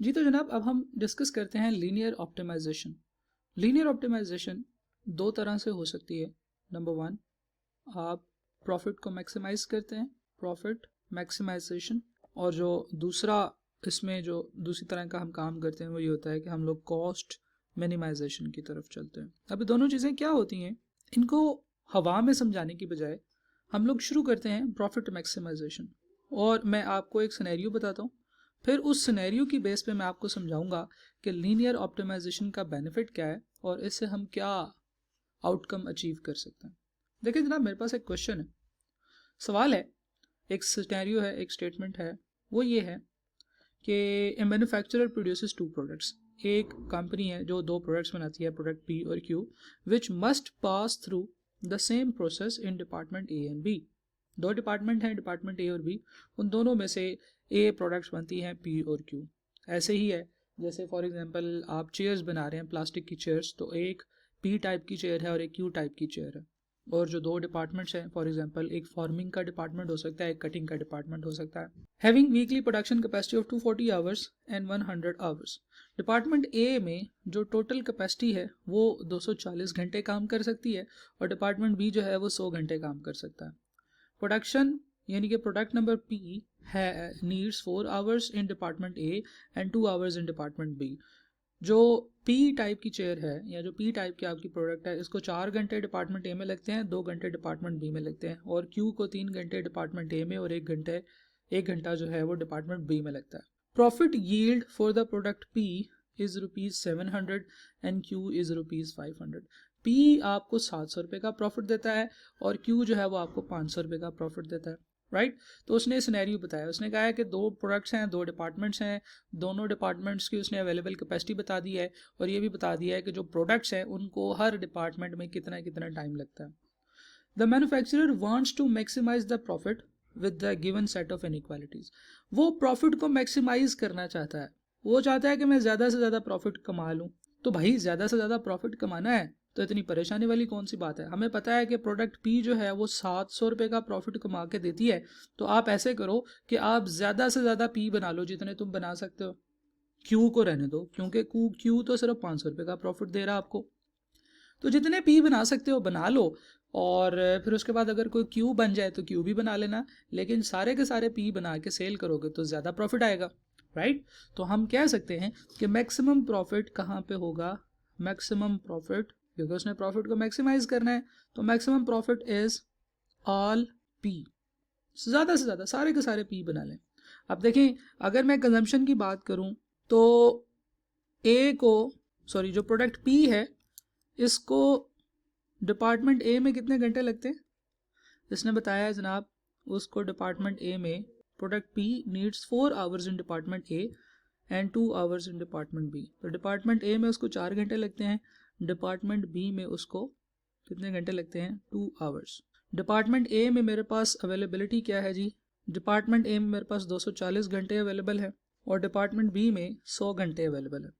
जी तो जनाब, अब हम डिस्कस करते हैं लीनियर ऑप्टिमाइजेशन। लीनियर ऑप्टिमाइजेशन दो तरह से हो सकती है। नंबर वन, आप प्रॉफिट को मैक्सिमाइज करते हैं, प्रॉफिट मैक्सिमाइजेशन। और जो दूसरा, इसमें जो दूसरी तरह का हम काम करते हैं वो ये होता है कि हम लोग कॉस्ट मिनिमाइजेशन की तरफ चलते हैं। अब दोनों चीज़ें क्या होती हैं, इनको हवा में समझाने की बजाय हम लोग शुरू करते हैं प्रॉफिट मैक्सिमाइजेशन। और मैं आपको एक सिनेरियो बताता हूँ, फिर उस सिनेरियो की बेस पे मैं आपको समझाऊंगा कि लीनियर ऑप्टिमाइजेशन का बेनिफिट क्या है और इससे हम क्या आउटकम अचीव कर सकते हैं। देखिए जनाब, मेरे पास एक क्वेश्चन है, सवाल है, एक सिनेरियो है, एक स्टेटमेंट है। वो ये है कि a manufacturer produces two products. एक कंपनी है जो दो प्रोडक्ट्स बनाती है, प्रोडक्ट पी और Q, which must pass through the same process in department A and B. दो डिपार्टमेंट हैं, डिपार्टमेंट ए और बी, उन दोनों में से ए प्रोडक्ट्स बनती हैं पी और क्यू। ऐसे ही है जैसे फॉर एग्जांपल आप चेयर्स बना रहे हैं, प्लास्टिक की चेयर्स, तो एक पी टाइप की चेयर है और एक क्यू टाइप की चेयर है। और जो दो डिपार्टमेंट्स हैं, फॉर एग्जांपल एक फॉर्मिंग का डिपार्टमेंट हो सकता है, एक कटिंग का डिपार्टमेंट हो सकता है। Having weekly production capacity of 240 hours and 100 hours. Department A में जो टोटल कैपेसिटी है वो 240 घंटे काम कर सकती है और डिपार्टमेंट बी जो है वो 100 घंटे काम कर सकता है। प्रोडक्शन यानी कि प्रोडक्ट नंबर पी है needs 4 hours in department A and 2 hours in department B. जो पी टाइप की चेयर है या जो पी टाइप की आपकी प्रोडक्ट है, इसको 4 घंटे डिपार्टमेंट ए में लगते हैं, 2 घंटे डिपार्टमेंट बी में लगते हैं। और क्यू को 3 घंटे डिपार्टमेंट ए में और 1 घंटा जो है वो डिपार्टमेंट बी में लगता है। Profit yield for the product P is ₹700 and Q is ₹500। P आपको 700 रुपये का प्रॉफिट देता है और क्यू जो है वो आपको 500 रुपये का प्रॉफिट देता है, राइट। तो उसने सिनेरियो बताया, उसने कहा है कि दो प्रोडक्ट्स हैं, दो डिपार्टमेंट्स हैं, दोनों डिपार्टमेंट्स की उसने अवेलेबल कैपेसिटी बता दी है और ये भी बता दिया है कि जो प्रोडक्ट्स हैं उनको हर डिपार्टमेंट में कितना कितना टाइम लगता है। The manufacturer wants to maximise the profit with the given set of inequalities. वो प्रॉफिट को मैक्सिमाइज करना चाहता है, वो चाहता है कि मैं ज़्यादा से ज़्यादा प्रॉफिट कमा लूँ। तो भाई ज़्यादा से ज़्यादा प्रॉफिट कमाना है तो इतनी परेशानी वाली कौन सी बात है। हमें पता है कि प्रोडक्ट पी जो है वो 700 रुपये का प्रॉफिट कमा के देती है। तो आप ऐसे करो कि आप ज़्यादा से ज़्यादा पी बना लो जितने तुम बना सकते हो, क्यू को रहने दो, क्योंकि क्यू तो सिर्फ 500 रुपये का प्रॉफिट दे रहा है आपको। तो जितने पी बना सकते हो बना लो, और फिर उसके बाद अगर कोई क्यू बन जाए तो क्यू भी बना लेना, लेकिन सारे के सारे पी बना के सेल करोगे तो ज़्यादा प्रॉफिट आएगा, राइट। तो हम कह सकते हैं कि मैक्सिमम प्रॉफिट कहाँ पे होगा, मैक्सिमम प्रॉफिट, क्योंकि उसने प्रॉफिट को मैक्सिमाइज करना है, तो maximum profit is all P. ज़्यादा से ज़्यादा सारे के सारे पी बना लें। अब देखें, अगर मैं कंजम्पशन की बात करूं तो ए को, सॉरी, जो प्रोडक्ट पी है इसको डिपार्टमेंट ए में कितने घंटे लगते हैं, इसने बताया है जनाब, उसको डिपार्टमेंट ए में product P needs 4 hours in department A and 2 hours in department B. तो डिपार्टमेंट ए में उसको 4 घंटे लगते हैं, डिपार्टमेंट बी में उसको कितने घंटे लगते हैं, 2 आवर्स। डिपार्टमेंट ए में मेरे पास अवेलेबिलिटी क्या है जी, डिपार्टमेंट ए में मेरे पास 240 घंटे अवेलेबल है और डिपार्टमेंट बी में 100 घंटे अवेलेबल है।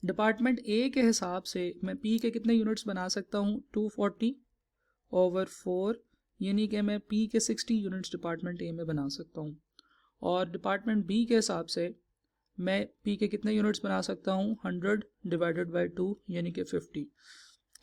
डिपार्टमेंट ए के हिसाब से मैं पी के कितने यूनिट्स बना सकता हूँ, 240/4, यानी कि मैं पी के 60 यूनिट्स डिपार्टमेंट ए में बना सकता हूँ। और डिपार्टमेंट बी के हिसाब से मैं पी के कितने यूनिट्स बना सकता हूँ, 100/2 यानी कि 50।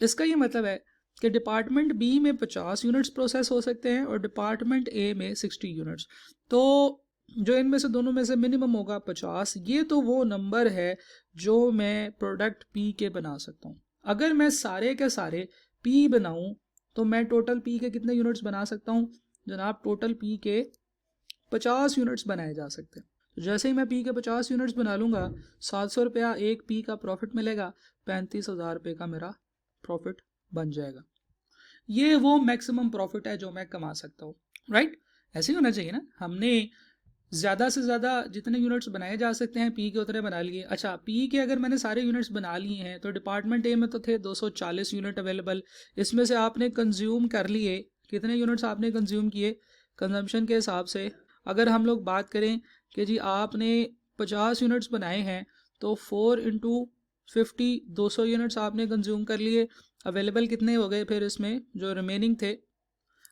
इसका ये मतलब है कि डिपार्टमेंट बी में 50 यूनिट्स प्रोसेस हो सकते हैं और डिपार्टमेंट ए में 60 यूनिट्स। तो जो इनमें से दोनों में से मिनिमम होगा 50। ये तो वो नंबर है जो मैं प्रोडक्ट पी के बना सकता हूँ। अगर मैं सारे के सारे पी बनाऊँ तो मैं टोटल पी के कितने यूनिट्स बना सकता हूँ जनाब, टोटल पी के 50 यूनिट्स बनाए जा सकते हैं। तो जैसे ही मैं पी के 50 यूनिट्स बना लूँगा, 700 रुपया एक पी का प्रॉफिट मिलेगा, 35,000 रुपये का मेरा प्रॉफिट बन जाएगा। ये वो मैक्सिमम प्रॉफिट है जो मैं कमा सकता हूँ, राइट। ऐसे ही होना चाहिए ना, हमने ज़्यादा से ज़्यादा जितने यूनिट्स बनाए जा सकते हैं पी के उतने बना लिए। अच्छा, पी के अगर मैंने सारे यूनिट्स बना लिए हैं तो डिपार्टमेंट ए में तो थे 240 यूनिट अवेलेबल, इसमें से आपने कंज्यूम कर लिए, कितने यूनिट्स आपने कंज्यूम किए कंजम्पशन के हिसाब से। अगर हम लोग बात करें कि जी आपने 50 यूनिट्स बनाए हैं तो 4 × 50 200 यूनिट्स आपने कंज्यूम कर लिए। अवेलेबल कितने हो गए फिर इसमें, जो रिमेनिंग थे,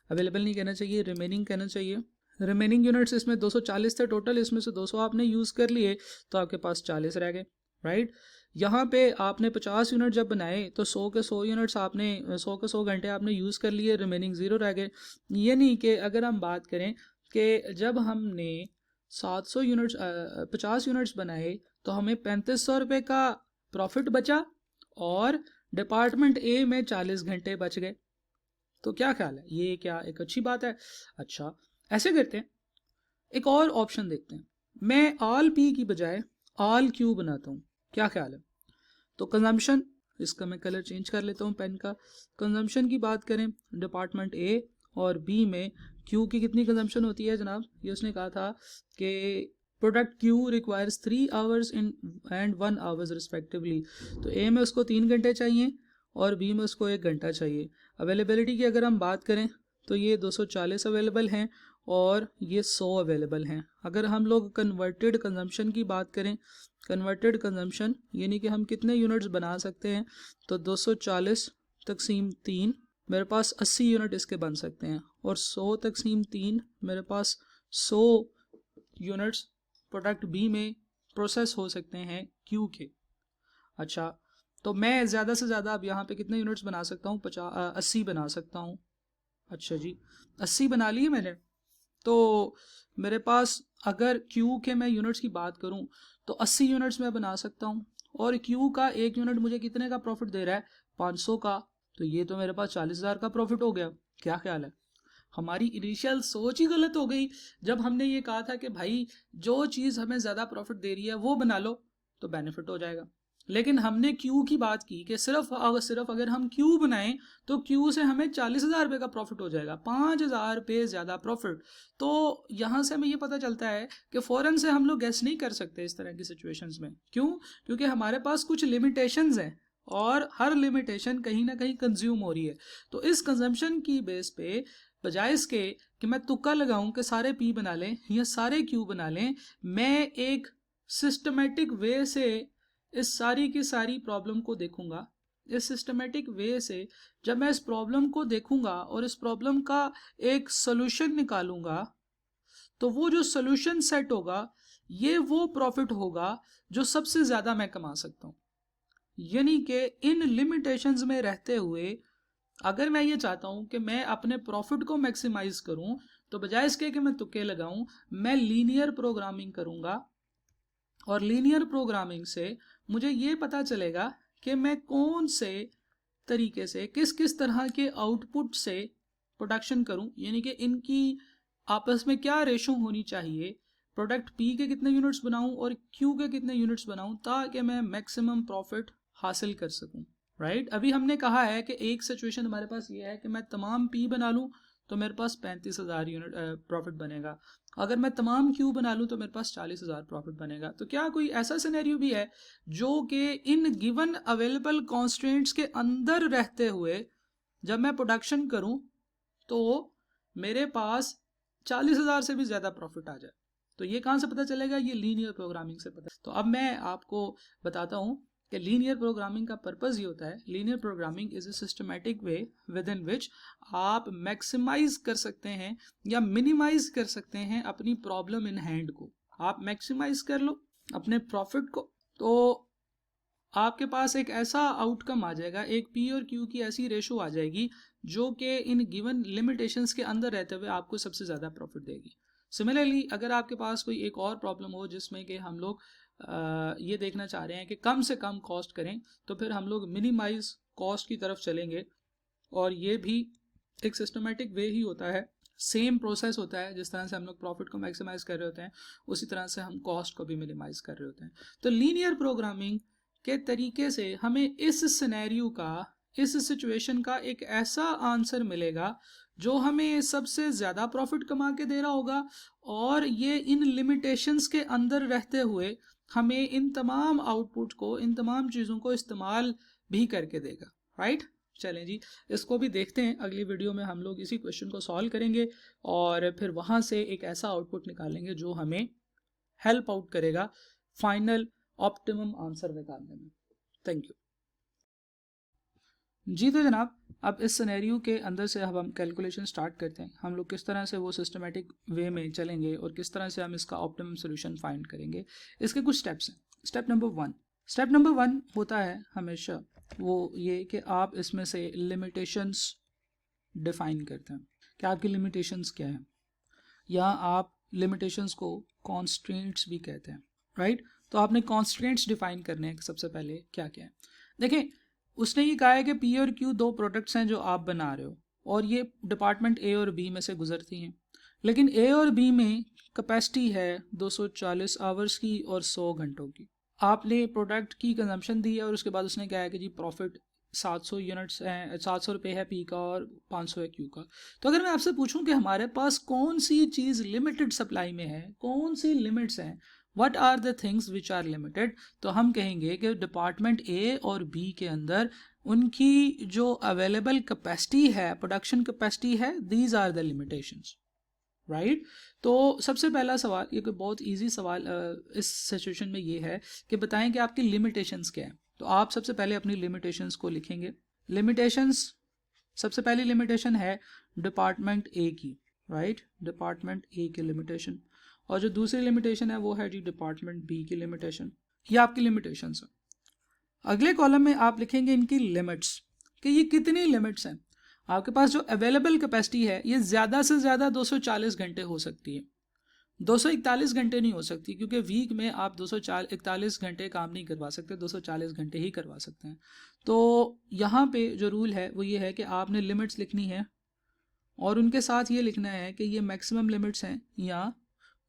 अवेलेबल नहीं कहना चाहिए, रिमेनिंग कहना चाहिए, रिमेनिंग यूनिट्स इसमें 240 थे टोटल, इसमें से 200 आपने यूज़ कर लिए तो आपके पास 40 रह गए, राइट। यहाँ पे आपने 50 यूनिट जब बनाए तो 100 के 100 यूनिट्स आपने 100 के 100 घंटे आपने यूज़ कर लिए, रिमेनिंग 0 रह गए। ये नहीं कि अगर हम बात करें कि जब हमने 700 यूनिट्स 50 यूनिट्स बनाए तो हमें 3500 रुपये का प्रॉफिट बचा और डिपार्टमेंट ए में 40 घंटे बच गए। तो क्या ख्याल है, ये क्या एक अच्छी बात है? अच्छा, ऐसे करते हैं, एक और ऑप्शन देखते हैं। मैं ऑल पी की बजाय ऑल क्यू बनाता हूँ, क्या ख्याल है? तो कंजम्पशन, इसका मैं कलर चेंज कर लेता हूँ पेन का। कंजम्पशन की बात करें डिपार्टमेंट ए और बी में क्यू की कितनी कंजम्पशन होती है जनाब? ये उसने कहा था कि product Q requires 3 hours in and 1 hours respectively. तो ए में उसको 3 घंटे चाहिए और बी में उसको 1 घंटा चाहिए। अवेलेबिलिटी की अगर हम बात करें तो ये 240 अवेलेबल हैं और ये 100 अवेलेबल हैं। अगर हम लोग कन्वर्टेड कंजम्पशन की बात करें, कन्वर्टेड कंजम्पशन यानी कि हम कितने यूनिट्स बना सकते हैं, तो 240 तकसीम 3 मेरे पास 80 यूनिट इसके बन सकते हैं और 100 तकसीम 3 मेरे पास 100 यूनिट्स प्रोडक्ट बी में प्रोसेस हो सकते हैं क्यू के। अच्छा, तो मैं ज़्यादा से ज़्यादा अब यहाँ पे कितने यूनिट्स बना सकता हूँ? 80 बना सकता हूँ। अच्छा जी, 80 बना लिए मैंने। तो मेरे पास अगर क्यू के मैं यूनिट्स की बात करूं तो 80 यूनिट्स मैं बना सकता हूं और क्यू का 1 यूनिट मुझे कितने का प्रॉफिट दे रहा है? 500 का। तो ये तो मेरे पास 40,000 का प्रॉफिट हो गया। क्या ख्याल है? हमारी इनिशियल सोच ही गलत हो गई जब हमने ये कहा था कि भाई जो चीज़ हमें ज़्यादा प्रॉफिट दे रही है वो बना लो तो बेनिफिट हो जाएगा। लेकिन हमने क्यू की बात की कि सिर्फ अगर हम क्यू बनाएं तो क्यू से हमें 40,000 रुपये का प्रॉफिट हो जाएगा, 5,000 रुपये ज़्यादा प्रॉफिट। तो यहाँ से हमें ये पता चलता है कि फ़ौरन से हम लोग गेस नहीं कर सकते इस तरह की सिचुएशंस में। क्यों? क्योंकि हमारे पास कुछ लिमिटेशंस हैं और हर लिमिटेशन कहीं ना कहीं कंज्यूम हो रही है। तो इस कंजम्पशन की बेस पे बजाय इसके कि मैं तुक्का लगाऊं कि सारे पी बना लें या सारे क्यू बना लें, मैं एक सिस्टमेटिक वे से इस सारी की सारी प्रॉब्लम को देखूंगा। इस सिस्टमेटिक वे से जब मैं इस प्रॉब्लम को देखूंगा और इस प्रॉब्लम का एक सोल्यूशन निकालूंगा तो वो जो सोल्यूशन सेट होगा ये वो प्रॉफिट होगा जो सबसे ज़्यादा मैं कमा सकता हूँ। यानी कि इन लिमिटेशंस में रहते हुए अगर मैं ये चाहता हूं कि मैं अपने प्रॉफिट को मैक्सिमाइज करूं तो बजाय इसके कि मैं तुक्के लगाऊं, मैं लीनियर प्रोग्रामिंग करूंगा और लीनियर प्रोग्रामिंग से मुझे ये पता चलेगा कि मैं कौन से तरीके से किस किस तरह के आउटपुट से प्रोडक्शन करूं, यानी कि इनकी आपस में क्या रेशो होनी चाहिए, प्रोडक्ट पी के कितने यूनिट्स बनाऊं और क्यू के कितने यूनिट्स बनाऊं ताकि मैं मैक्सिमम प्रॉफिट हासिल कर सकूं, राइट। अभी हमने कहा है कि एक सिचुएशन हमारे पास ये है कि मैं तमाम पी बना लूं तो मेरे पास 35,000 यूनिट प्रॉफिट बनेगा। अगर मैं तमाम क्यू बना लूं तो मेरे पास 40,000 प्रॉफिट बनेगा। तो क्या कोई ऐसा सिनेरियो भी है जो कि इन गिवन अवेलेबल कॉन्स्ट्रेंट्स के अंदर रहते हुए जब मैं प्रोडक्शन करूं तो मेरे पास 40,000 से भी ज़्यादा प्रॉफिट आ जाए? तो ये कहाँ से पता चलेगा? ये लीनियर प्रोग्रामिंग से पता। तो अब मैं आपको बताता हूँ कि लीनियर प्रोग्रामिंग का पर्पज़ ये होता है, linear programming is a systematic way with in which आप मैक्सिमाइज कर सकते हैं या मिनिमाइज कर सकते हैं अपनी प्रॉब्लम इन हैंड को। आप मैक्सिमाइज कर लो अपने प्रॉफिट को तो आपके पास एक ऐसा आउटकम आ जाएगा, एक पी और क्यू की ऐसी रेशो आ जाएगी जो कि इन गिवन लिमिटेशंस के अंदर रहते हुए आपको सबसे ज़्यादा प्रॉफिट देगी। सिमिलरली अगर आपके पास कोई एक और प्रॉब्लम हो जिसमें कि हम लोग ये देखना चाह रहे हैं कि कम से कम कॉस्ट करें तो फिर हम लोग मिनिमाइज कॉस्ट की तरफ चलेंगे और ये भी एक सिस्टमेटिक वे ही होता है, सेम प्रोसेस होता है। जिस तरह से हम लोग प्रॉफिट को मैक्सिमाइज कर रहे होते हैं उसी तरह से हम कॉस्ट को भी मिनिमाइज कर रहे होते हैं। तो लीनियर प्रोग्रामिंग के तरीके से हमें इस सिनेरियो का, इस सिचुएशन का एक ऐसा आंसर मिलेगा जो हमें सबसे ज़्यादा प्रॉफिट कमा के दे रहा होगा और ये इन लिमिटेशंस के अंदर रहते हुए हमें इन तमाम आउटपुट को, इन तमाम चीज़ों को इस्तेमाल भी करके देगा, राइट। चलें जी, इसको भी देखते हैं। अगली वीडियो में हम लोग इसी क्वेश्चन को सॉल्व करेंगे और फिर वहाँ से एक ऐसा आउटपुट निकालेंगे जो हमें हेल्प आउट करेगा फाइनल ऑप्टिमम आंसर निकालने में। Thank you. जी तो जनाब, अब इस सिनेरियो के अंदर से अब हम कैलकुलेशन स्टार्ट करते हैं। हम लोग किस तरह से वो सिस्टमेटिक वे में चलेंगे और किस तरह से हम इसका ऑप्टिमम सोल्यूशन फाइंड करेंगे। इसके कुछ स्टेप्स हैं। स्टेप नंबर वन होता है हमेशा वो ये कि आप इसमें से लिमिटेशंस डिफाइन करते हैं कि आपकी लिमिटेशंस क्या है, या आप लिमिटेशंस को कॉन्स्ट्रेंट्स भी कहते हैं, राइट। तो आपने कॉन्स्ट्रेंट्स डिफाइन करने हैं सबसे पहले क्या क्या है। देखें, उसने ये कहा है कि पी और क्यू दो प्रोडक्ट्स हैं जो आप बना रहे हो और ये डिपार्टमेंट ए और बी में से गुजरती हैं, लेकिन ए और बी में कैपेसिटी है 240 आवर्स की और 100 घंटों की। आपने प्रोडक्ट की कंजम्पशन दी है और उसके बाद उसने कहा है कि जी प्रॉफिट 700 यूनिट्स हैं, 700 रुपये है पी का और 500 है क्यू का। तो अगर मैं आपसे पूछूं कि हमारे पास कौन सी चीज़ लिमिटेड सप्लाई में है, कौन सी लिमिट्स हैं, what are the things which are limited, तो हम कहेंगे कि डिपार्टमेंट ए और बी के अंदर उनकी जो अवेलेबल कैपेसिटी है, प्रोडक्शन कैपेसिटी है, these are the limitations, right. तो सबसे पहला सवाल, ये कोई बहुत इजी सवाल इस सिचुएशन में ये है कि बताएं कि आपकी लिमिटेशंस क्या है। तो आप सबसे पहले अपनी लिमिटेशंस को लिखेंगे। लिमिटेशंस, सबसे पहली लिमिटेशन है डिपार्टमेंट ए की, राइट, डिपार्टमेंट ए की लिमिटेशन। और जो दूसरी लिमिटेशन है वो है जी डिपार्टमेंट बी की लिमिटेशन। ये आपकी लिमिटेशंस है। अगले कॉलम में आप लिखेंगे इनकी लिमिट्स, कि ये कितनी लिमिट्स हैं। आपके पास जो अवेलेबल कैपेसिटी है ये ज़्यादा से ज़्यादा 240 घंटे हो सकती है, 241 घंटे नहीं हो सकती, क्योंकि वीक में आप 241 घंटे काम नहीं करवा सकते, 240 घंटे ही करवा सकते हैं। तो यहाँ पे जो रूल है वो ये है कि आपने लिमिट्स लिखनी है और उनके साथ ये लिखना है कि ये मैक्सिमम लिमिट्स हैं या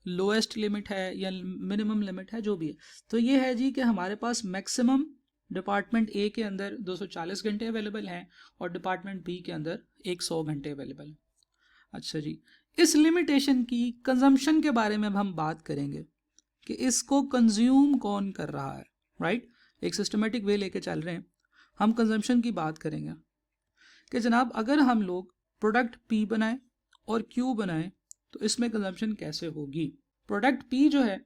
लोएस्ट लिमिट है या मिनिमम लिमिट है, जो भी है। तो ये है जी कि हमारे पास मैक्सिमम डिपार्टमेंट ए के अंदर 240 घंटे अवेलेबल हैं और डिपार्टमेंट बी के अंदर 100 घंटे अवेलेबल हैं। अच्छा जी, इस लिमिटेशन की कंजम्पशन के बारे में अब हम बात करेंगे कि इसको कंज्यूम कौन कर रहा है, राइट। एक सिस्टमेटिक वे लेके चल रहे हैं। हम कंजम्पशन की बात करेंगे कि जनाब अगर हम लोग प्रोडक्ट पी बनाएं और क्यू बनाएं तो इसमें कंजम्पशन कैसे होगी। प्रोडक्ट पी जो है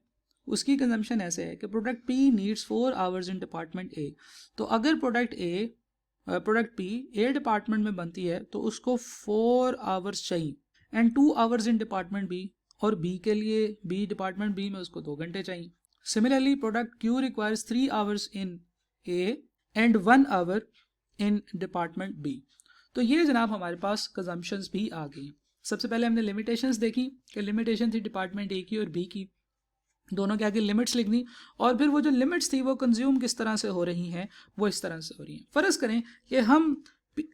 उसकी कंजम्पशन ऐसे है कि product P needs 4 hours in department A. तो अगर प्रोडक्ट पी ए डिपार्टमेंट में बनती है तो उसको 4 आवर्स चाहिए, and 2 hours in department B, और बी के लिए बी डिपार्टमेंट बी में उसको 2 घंटे चाहिए। Similarly product Q requires 3 hours in A and 1 hour in department B. तो ये जनाब हमारे पास कंजम्पशंस भी आ गई। सबसे पहले हमने लिमिटेशंस देखी कि लिमिटेशन थी डिपार्टमेंट ए की और बी की, दोनों के आगे लिमिट्स लिखनी, और फिर वो जो लिमिट्स थी वो कंज्यूम किस तरह से हो रही हैं, वो इस तरह से हो रही हैं। फ़र्ज़ करें कि हम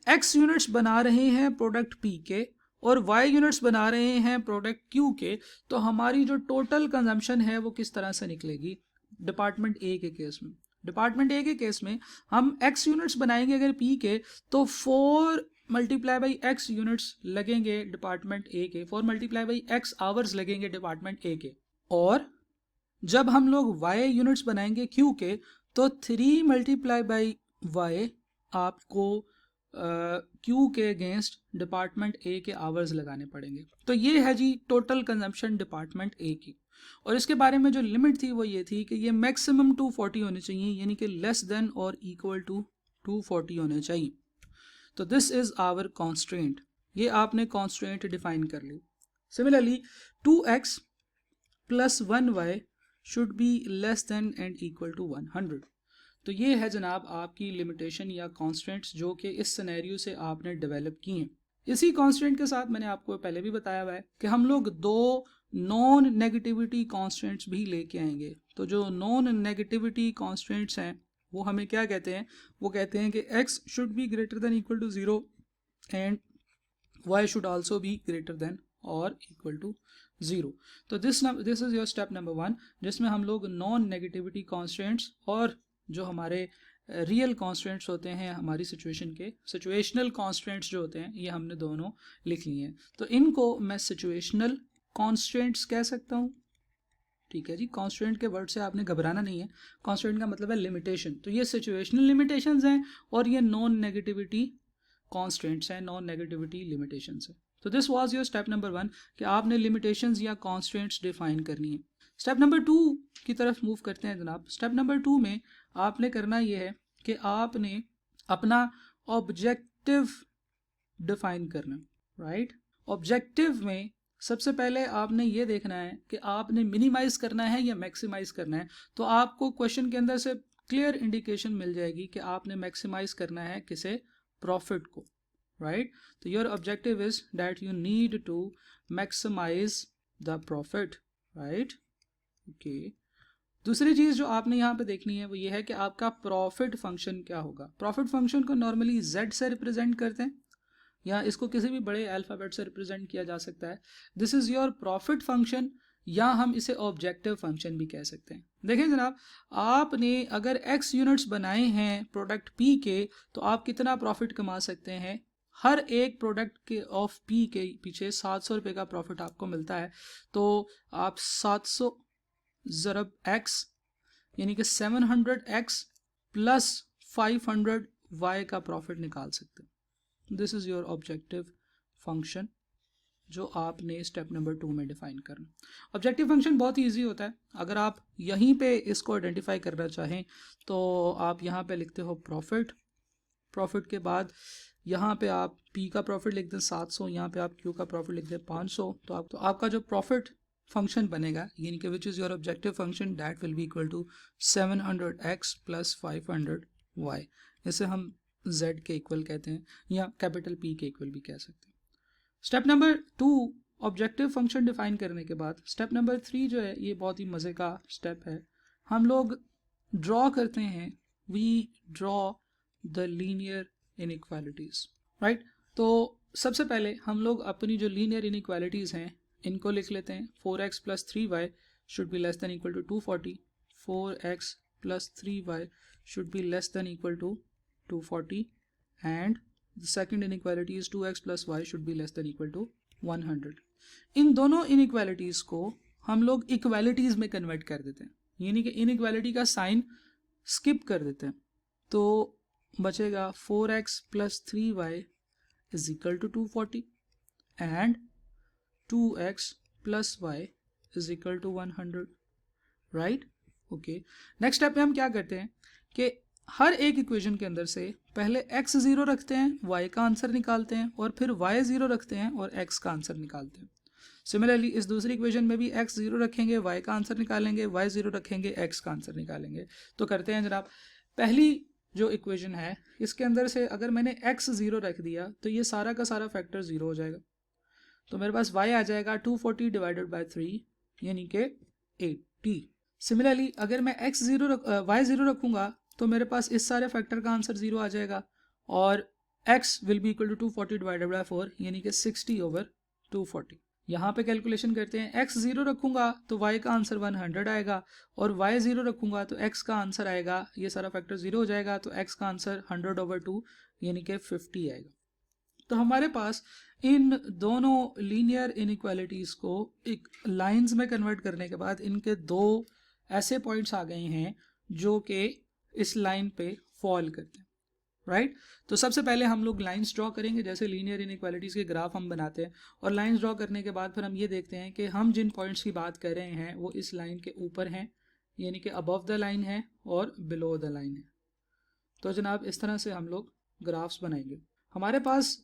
एक्स यूनिट्स बना रहे हैं प्रोडक्ट पी के और वाई यूनिट्स बना रहे हैं प्रोडक्ट क्यू के, तो हमारी जो टोटल कंजम्पशन है वो किस तरह से निकलेगी डिपार्टमेंट ए के केस में। डिपार्टमेंट ए के केस में हम एक्स यूनिट्स बनाएंगे अगर पी के, तो 4 मल्टीप्लाई बाई एक्स यूनिट्स लगेंगे डिपार्टमेंट ए के, 4 मल्टीप्लाई बाई एक्स आवर्स लगेंगे डिपार्टमेंट ए के। और जब हम लोग y यूनिट्स बनाएंगे क्यू के, तो 3 मल्टीप्लाई बाई वाई आपको क्यू के अगेंस्ट डिपार्टमेंट ए के आवर्स लगाने पड़ेंगे। तो ये है जी टोटल कंजम्पशन डिपार्टमेंट ए की। और इसके बारे में जो लिमिट थी वो ये थी कि ये मैक्सिमम 240 होने चाहिए, यानी कि लेस देन और इक्वल टू 240 होने चाहिए। तो दिस इज़ आवर कॉन्स्ट्रेंट, ये आपने कॉन्स्ट्रेंट डिफाइन कर ली। Similarly 2x plus 1y should be less than and equal to 100। तो ये है जनाब आपकी लिमिटेशन या कॉन्स्टेंट्स जो कि इस सिनेरियो से आपने डेवलप की हैं। इसी कॉन्स्टेंट के साथ मैंने आपको पहले भी बताया हुआ है कि हम लोग 2 नॉन नेगेटिविटी कॉन्स्टेंट्स भी लेके आएंगे। तो जो नॉन नेगेटिविटी कॉन्स्टेंट्स हैं वो हमें क्या कहते हैं, वो कहते हैं कि x should be greater than equal to 0 and y should also be greater than और इक्वल टू 0। तो this is your step number 1, जिसमें हम लोग नॉन नेगेटिविटी कॉन्स्टेंट्स और जो हमारे रियल कॉन्स्टेंट्स होते हैं हमारी सिचुएशन के, सिचुएशनल कॉन्स्टेंट्स जो होते हैं, ये हमने दोनों लिख लिए हैं। तो इनको मैं सिचुएशनल कॉन्स्टेंट्स कह सकता हूँ, ठीक है जी। कॉन्स्टेंट के वर्ड से आपने घबराना नहीं है, कॉन्स्टेंट का मतलब है लिमिटेशन। तो ये सिचुएशनल लिमिटेशंस हैं और ये नॉन नेगेटिविटी कॉन्स्टेंट्स हैं, नॉन नेगेटिविटी लिमिटेशंस हैं। तो this was your step number 1 कि आपने लिमिटेशंस या कॉन्स्टेंट्स डिफाइन करनी है। स्टेप नंबर 2 की तरफ मूव करते हैं जनाब। स्टेप नंबर 2 में आपने करना ये है कि आपने अपना ऑब्जेक्टिव डिफाइन करना, राइट। ऑब्जेक्टिव में सबसे पहले आपने ये देखना है कि आपने मिनिमाइज करना है या मैक्सिमाइज करना है। तो आपको क्वेश्चन के अंदर से क्लियर इंडिकेशन मिल जाएगी कि आपने मैक्सिमाइज करना है किसे, प्रॉफिट को, राइट। तो your objective is that you need to maximise the profit, right. Okay, दूसरी चीज़ जो आपने यहाँ पे देखनी है वो ये है कि आपका प्रॉफिट फंक्शन क्या होगा। प्रॉफिट फंक्शन को नॉर्मली z से रिप्रेजेंट करते हैं या इसको किसी भी बड़े अल्फ़ाबेट से रिप्रेजेंट किया जा सकता है। This is your profit function, या हम इसे ऑब्जेक्टिव फंक्शन भी कह सकते हैं। देखिए जनाब, आपने अगर x यूनिट्स बनाए हैं प्रोडक्ट p के, तो आप कितना प्रॉफिट कमा सकते हैं। हर एक प्रोडक्ट के ऑफ p के पीछे 700 रुपये का प्रॉफिट आपको मिलता है। तो आप 700 ज़रब x यानी कि 700x प्लस 500y का प्रॉफिट निकाल सकते हैं। This is your objective function जो आपने स्टेप नंबर 2 में डिफाइन करना। ऑब्जेक्टिव फंक्शन बहुत ही ईजी होता है। अगर आप यहीं पे इसको आइडेंटिफाई करना चाहें तो आप यहाँ पे लिखते हो प्रॉफिट, प्रॉफिट के बाद यहाँ पे आप p का प्रॉफिट लिख दें 700, यहाँ पे आप q का प्रॉफिट लिख दें 500। तो आपका जो प्रॉफिट फंक्शन बनेगा यानी कि which is your objective function, that will be equal to 700x plus 500y। इसे हम z के इक्वल कहते हैं या कैपिटल P के इक्वल भी कह सकते हैं। Step number 2 objective function define करने के बाद स्टेप नंबर 3 जो है ये बहुत ही मज़े का स्टेप है। हम लोग ड्रॉ करते हैं, we draw the linear inequalities, right. तो सबसे पहले हम लोग अपनी जो लीनियर इनइक्वालिटीज़ हैं इनको लिख लेते हैं। 4x plus 3y should be less than equal to 240, 4x plus 3y should be less than equal to 240 and the second inequality is 2x plus y should be less than equal to 100। इन दोनों inequalities को हम लोग equalities में convert कर देते हैं, यानी कि इनइक्वालिटी का साइन स्किप कर देते हैं। तो बचेगा 4x plus 3y is equal to 240 and 2x plus y is equal to 100, right. Okay, next step में हम क्या करते हैं कि हर एक इक्वेशन के अंदर से पहले x 0 रखते हैं, y का आंसर निकालते हैं, और फिर y 0 रखते हैं और x का आंसर निकालते हैं। सिमिलरली इस दूसरी इक्वेशन में भी x 0 रखेंगे, y का आंसर निकालेंगे, y 0 रखेंगे, x का आंसर निकालेंगे। तो करते हैं जनाब, पहली जो इक्वेशन है इसके अंदर से अगर मैंने x 0 रख दिया तो ये सारा का सारा फैक्टर 0 हो जाएगा। तो मेरे पास y आ जाएगा 240 डिवाइडेड बाई 3 यानी कि 80। सिमिलरली अगर मैं y 0 रखूँगा तो मेरे पास इस सारे फैक्टर का आंसर 0 आ जाएगा और x will be equal to 240 divided by 4 यानी कि 60 ओवर 240। यहाँ पे कैलकुलेशन करते हैं, x 0 रखूँगा तो y का आंसर 100 आएगा और y 0 रखूँगा तो x का आंसर आएगा, ये सारा फैक्टर 0 हो जाएगा तो x का आंसर 100 ओवर 2 यानी कि 50 आएगा। तो हमारे पास इन दोनों लीनियर इनइक्वालिटीज़ को एक लाइंस में कन्वर्ट करने के बाद इनके दो ऐसे पॉइंट्स आ गए हैं जो कि इस लाइन पे फॉल करते हैं, राइट। तो सबसे पहले हम लोग लाइंस ड्रॉ करेंगे, जैसे लीनियर इनइक्वालिटीज़ के ग्राफ हम बनाते हैं, और लाइंस ड्रॉ करने के बाद फिर हम ये देखते हैं कि हम जिन पॉइंट्स की बात कर रहे हैं वो इस लाइन के ऊपर हैं, यानी कि अबव द लाइन है और बिलो द लाइन है। तो जनाब इस तरह से हम लोग ग्राफ्स बनाएंगे। हमारे पास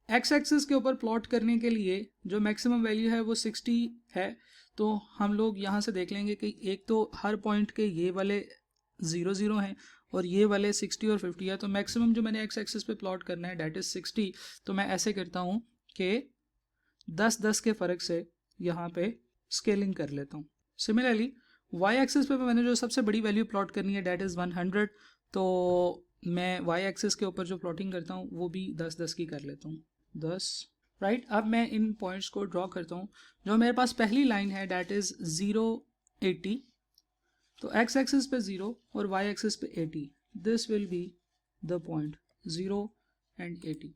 एक्स एक्सिस के ऊपर प्लॉट करने के लिए जो मैक्सिमम वैल्यू है वो 60 है। तो हम लोग यहाँ से देख लेंगे कि एक तो हर पॉइंट के ये वाले 0 0 हैं और ये वाले 60 और 50 है। तो मैक्सिमम जो मैंने एक्स एक्सिस पे प्लॉट करना है डैट इज़ 60। तो मैं ऐसे करता हूँ कि 10-10 के फ़र्क से यहाँ पे स्केलिंग कर लेता हूँ। सिमिलरली वाई एक्सिस पे मैंने जो सबसे बड़ी वैल्यू प्लॉट करनी है डैट इज़ 100। तो मैं वाई एक्सिस के ऊपर जो प्लॉटिंग करता हूँ वो भी 10-10 की कर लेता हूँ, 10, राइट। अब मैं इन पॉइंट्स को ड्रॉ करता हूँ। जो मेरे पास पहली लाइन है डैट इज़ 0 80। तो एक्स एक्सिस पे 0 और वाई एक्सिस पे 80, this will be the point 0 and 80।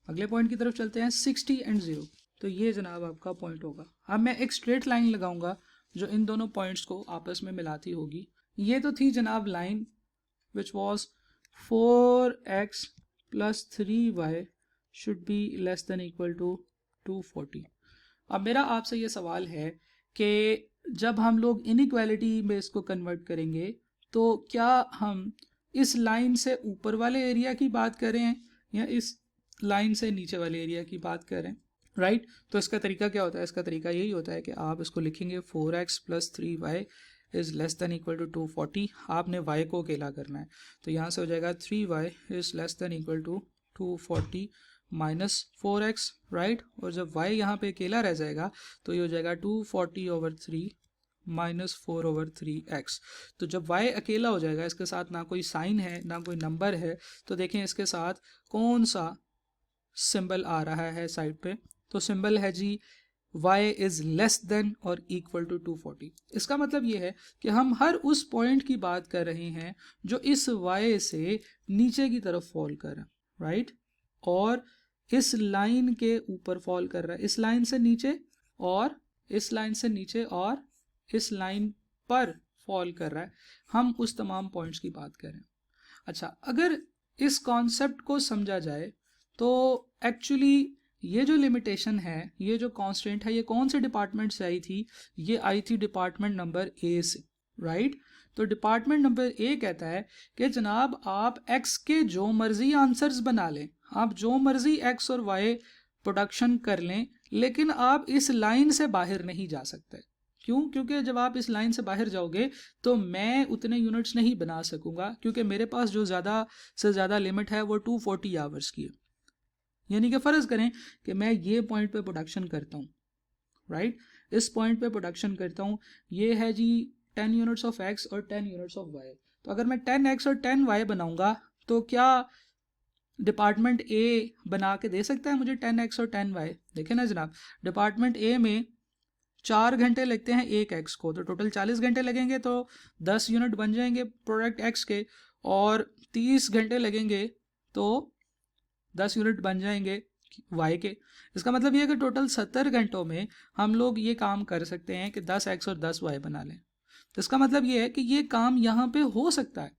अगले पॉइंट की तरफ चलते हैं 60 एंड 0। तो ये जनाब आपका पॉइंट होगा। अब मैं एक स्ट्रेट लाइन लगाऊंगा जो इन दोनों पॉइंट्स को आपस में मिलाती होगी। ये तो थी जनाब line which was 4x plus 3y should be less than equal to 240। अब मेरा आपसे ये सवाल है कि जब हम लोग इनइक्वालिटी में इसको कन्वर्ट करेंगे तो क्या हम इस लाइन से ऊपर वाले एरिया की बात करें या इस लाइन से नीचे वाले एरिया की बात कर रहे हैं, राइट। तो इसका तरीका क्या होता है, इसका तरीका यही होता है कि आप इसको लिखेंगे 4x + 3y is less than equal to 240। आपने y को अकेला करना है, तो यहाँ से हो जाएगा 3y is less than equal to 240 minus 4x, right. और जब y यहाँ पे अकेला रह जाएगा तो ये हो जाएगा 240/3 माइनस 4/3x। तो जब y अकेला हो जाएगा, इसके साथ ना कोई साइन है ना कोई नंबर है, तो देखें इसके साथ कौन सा सिंबल आ रहा है साइड पे, तो सिंबल है जी y इज़ लेस देन और इक्वल टू 240। इसका मतलब ये है कि हम हर उस पॉइंट की बात कर रहे हैं जो इस y से नीचे की तरफ फॉल कर रहा है, राइट, और इस लाइन के ऊपर फॉल कर रहा है, इस लाइन से नीचे और इस लाइन से नीचे और इस लाइन पर फॉल कर रहा है। हम उस तमाम पॉइंट्स की बात कर रहे हैं। अच्छा, अगर इस कॉन्सेप्ट को समझा जाए तो एक्चुअली ये जो लिमिटेशन है, ये जो कॉन्स्टेंट है, ये कौन से डिपार्टमेंट से आई थी, ये आई थी डिपार्टमेंट नंबर ए से, राइट। तो डिपार्टमेंट नंबर ए कहता है कि जनाब आप x के जो मर्जी आंसर्स बना लें, आप जो मर्जी x और y प्रोडक्शन कर लें, लेकिन आप इस लाइन से बाहर नहीं जा सकते। क्यों? क्योंकि जब आप इस लाइन से बाहर जाओगे तो मैं उतने यूनिट्स नहीं बना सकूंगा, क्योंकि मेरे पास जो ज़्यादा से ज़्यादा लिमिट है वो 240 आवर्स की है। यानी कि फ़र्ज़ करें कि मैं ये पॉइंट पे प्रोडक्शन करता हूँ, राइट, इस पॉइंट पे प्रोडक्शन करता हूँ, ये है जी 10 यूनिट्स ऑफ x और 10 यूनिट्स ऑफ y। तो अगर मैं 10x और 10y बनाऊंगा तो क्या डिपार्टमेंट ए बना के दे सकता है मुझे 10x और 10y? देखें ना जनाब, डिपार्टमेंट ए में 4 घंटे लगते हैं एक x को, तो टोटल 40 घंटे लगेंगे, तो 10 यूनिट बन जाएंगे प्रोडक्ट x के, और 30 घंटे लगेंगे तो 10 यूनिट बन जाएंगे y के। इसका मतलब ये है कि टोटल 70 घंटों में हम लोग ये काम कर सकते हैं कि 10x और 10y बना लें। तो इसका मतलब ये है कि ये काम यहाँ पे हो सकता है,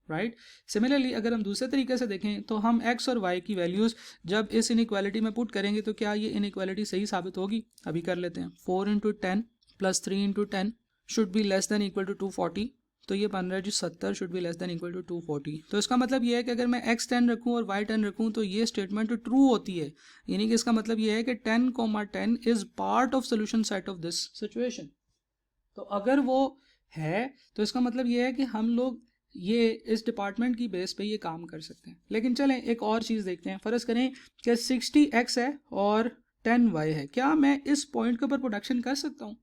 राइट। सिमिलरली अगर हम दूसरे तरीके से देखें तो हम x और y की वैल्यूज़ जब इस इनइक्वालिटी में पुट करेंगे तो क्या ये इनइक्वालिटी सही साबित होगी? अभी कर लेते हैं। 4 × 10 + 3 × 10 should be less than equal to 240। तो ये बन रहा है जी 70 should be less than equal to 240। तो इसका मतलब ये है कि अगर मैं x 10 रखूँ और y 10 रखूँ तो ये स्टेटमेंट ट्रू होती है। यानी कि इसका मतलब ये है कि 10, 10 is part of solution set of this situation. तो अगर वो है तो इसका मतलब ये है कि हम लोग ये इस डिपार्टमेंट की बेस पे ये काम कर सकते हैं। लेकिन चलें एक और चीज़ देखते हैं। फ़र्ज़ करें कि 60x है और 10y है, क्या मैं इस पॉइंट के ऊपर प्रोडक्शन कर सकता हूँ?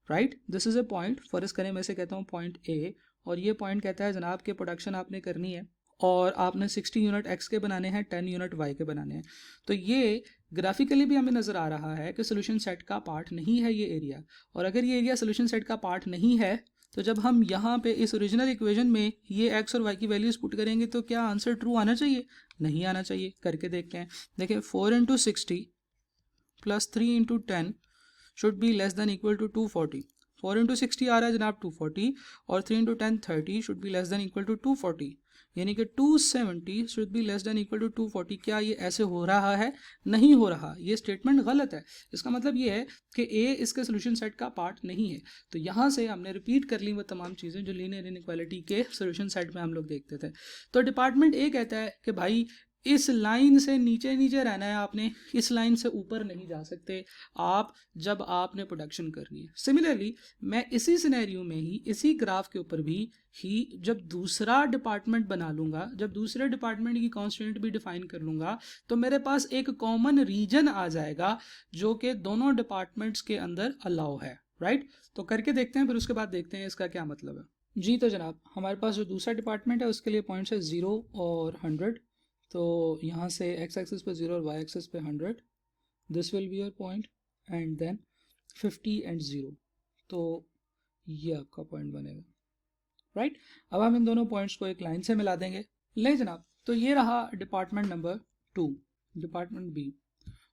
Right, this is a point. फ़र्ज़ करें मैं इसे कहता हूँ पॉइंट ए, और ये पॉइंट कहता है जनाब के प्रोडक्शन आपने करनी है और आपने 60 यूनिट x के बनाने हैं, 10 यूनिट y के बनाने हैं। तो ये ग्राफिकली भी हमें नज़र आ रहा है कि सोल्यूशन सेट का पार्ट नहीं है ये एरिया, और अगर ये एरिया सोल्यूशन सेट का पार्ट नहीं है तो जब हम यहाँ पे इस ओरिजिनल इक्वेशन में ये x और y की वैल्यूज़ पुट करेंगे तो क्या आंसर ट्रू आना चाहिए? नहीं आना चाहिए। करके देखते हैं। देखिए 4 × 60 + 3 × 10 should be less than equal to 240। 4 × 60 आ रहा है जनाब 240, और 3 × 10 30 should be less than equal to 240, यानी कि 270 should be less than equal to 240। क्या ये ऐसे हो रहा है? नहीं हो रहा, ये स्टेटमेंट गलत है। इसका मतलब ये है कि ए इसके सोल्यूशन सेट का पार्ट नहीं है। तो यहाँ से हमने रिपीट कर ली वो तमाम चीज़ें जो लीनियर इनइक्वालिटी के सोल्यूशन सेट में हम लोग देखते थे। तो डिपार्टमेंट ए कहता है कि भाई इस लाइन से नीचे नीचे रहना है आपने, इस लाइन से ऊपर नहीं जा सकते आप जब आपने प्रोडक्शन करनी है। सिमिलरली मैं इसी सिनेरियो में ही, इसी ग्राफ के ऊपर भी ही जब दूसरा डिपार्टमेंट बना लूँगा, जब दूसरे डिपार्टमेंट की कॉन्स्टेंट भी डिफाइन कर लूँगा, तो मेरे पास एक कॉमन रीजन आ जाएगा जो कि दोनों डिपार्टमेंट्स के अंदर अलाउ है, राइट। तो करके देखते हैं, फिर उसके बाद देखते हैं इसका क्या मतलब है जी। तो जनाब हमारे पास जो दूसरा डिपार्टमेंट है उसके लिए पॉइंट्स है 0 और 100। तो यहाँ से x एक्सिस पे 0 और y एक्सिस पे 100, this will be your point, and then 50 and 0, तो ये आपका पॉइंट बनेगा, राइट। अब हम इन दोनों पॉइंट्स को एक लाइन से मिला देंगे। ले जनाब, तो ये रहा डिपार्टमेंट नंबर 2, डिपार्टमेंट बी,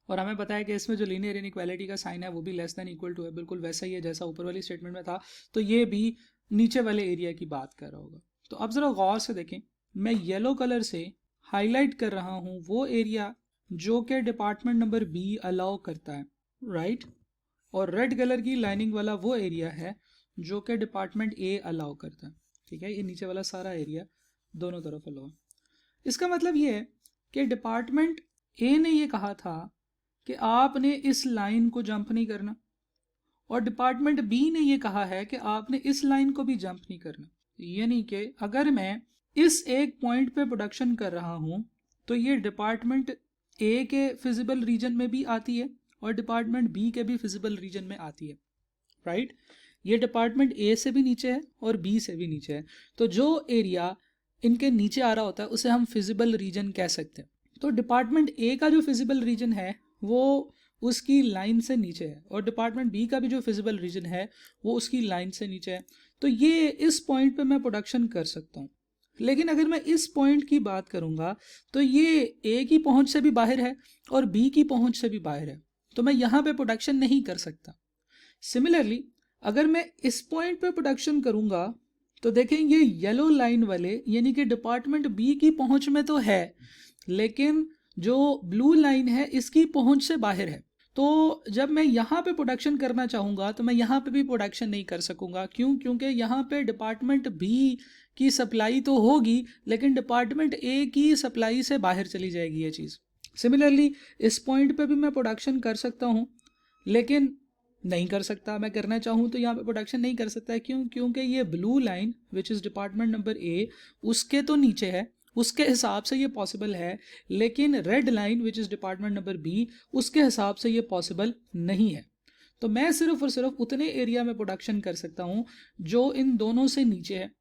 और हमें पता है कि इसमें जो लीनियर इनइक्वालिटी का साइन है वो भी लेस देन इक्वल टू है, बिल्कुल वैसा ही है जैसा ऊपर वाली स्टेटमेंट में था। तो ये भी नीचे वाले एरिया की बात कर रहा होगा। तो अब ज़रा गौर से देखें, मैं येलो कलर से हाईलाइट कर रहा हूँ वो एरिया जो कि डिपार्टमेंट नंबर बी अलाउ करता है, राइट, और रेड कलर की लाइनिंग वाला वो एरिया है जो कि डिपार्टमेंट ए अलाउ करता है, ठीक है। ये नीचे वाला सारा एरिया दोनों तरफ अलाउ है। इसका मतलब ये है कि डिपार्टमेंट ए ने ये कहा था कि आपने इस लाइन को जंप नहीं करना, और डिपार्टमेंट बी ने ये कहा है कि आपने इस लाइन को भी जंप नहीं करना। यानी कि अगर मैं इस एक पॉइंट पे प्रोडक्शन कर रहा हूँ तो ये डिपार्टमेंट ए के फिजिबल रीजन में भी आती है और डिपार्टमेंट बी के भी फिजिबल रीजन में आती है, राइट। ये डिपार्टमेंट ए से भी नीचे है और बी से भी नीचे है, तो जो एरिया इनके नीचे आ रहा होता है उसे हम फिजिबल रीजन कह सकते हैं। तो डिपार्टमेंट ए का जो फिजिबल रीजन है वो उसकी लाइन से नीचे है और डिपार्टमेंट बी का भी जो फिजिबल रीजन है वो उसकी लाइन से नीचे है। तो ये इस पॉइंट पे मैं प्रोडक्शन कर सकता हूँ। लेकिन अगर मैं इस पॉइंट की बात करूँगा तो ये ए की पहुँच से भी बाहर है और बी की पहुँच से भी बाहर है, तो मैं यहाँ पे प्रोडक्शन नहीं कर सकता। सिमिलरली अगर मैं इस पॉइंट पे प्रोडक्शन करूँगा तो देखें ये येलो लाइन वाले यानी कि डिपार्टमेंट बी की पहुँच में तो है, लेकिन जो ब्लू लाइन है इसकी पहुँच से बाहर है। तो जब मैं यहाँ पे प्रोडक्शन करना चाहूँगा तो मैं यहाँ पे भी प्रोडक्शन नहीं कर सकूँगा। क्यों? क्योंकि यहाँ पे डिपार्टमेंट बी की सप्लाई तो होगी लेकिन डिपार्टमेंट ए की सप्लाई से बाहर चली जाएगी ये चीज़। सिमिलरली इस पॉइंट पे भी मैं प्रोडक्शन कर सकता हूँ लेकिन नहीं कर सकता। मैं करना चाहूँ तो यहाँ पे प्रोडक्शन नहीं कर सकता। क्यों? क्योंकि ये blue line which is department number A उसके तो नीचे है, उसके हिसाब से ये पॉसिबल है, लेकिन red line which is department number B उसके हिसाब से ये पॉसिबल नहीं है। तो मैं सिर्फ और सिर्फ उतने एरिया में प्रोडक्शन कर सकता हूँ जो इन दोनों से नीचे है,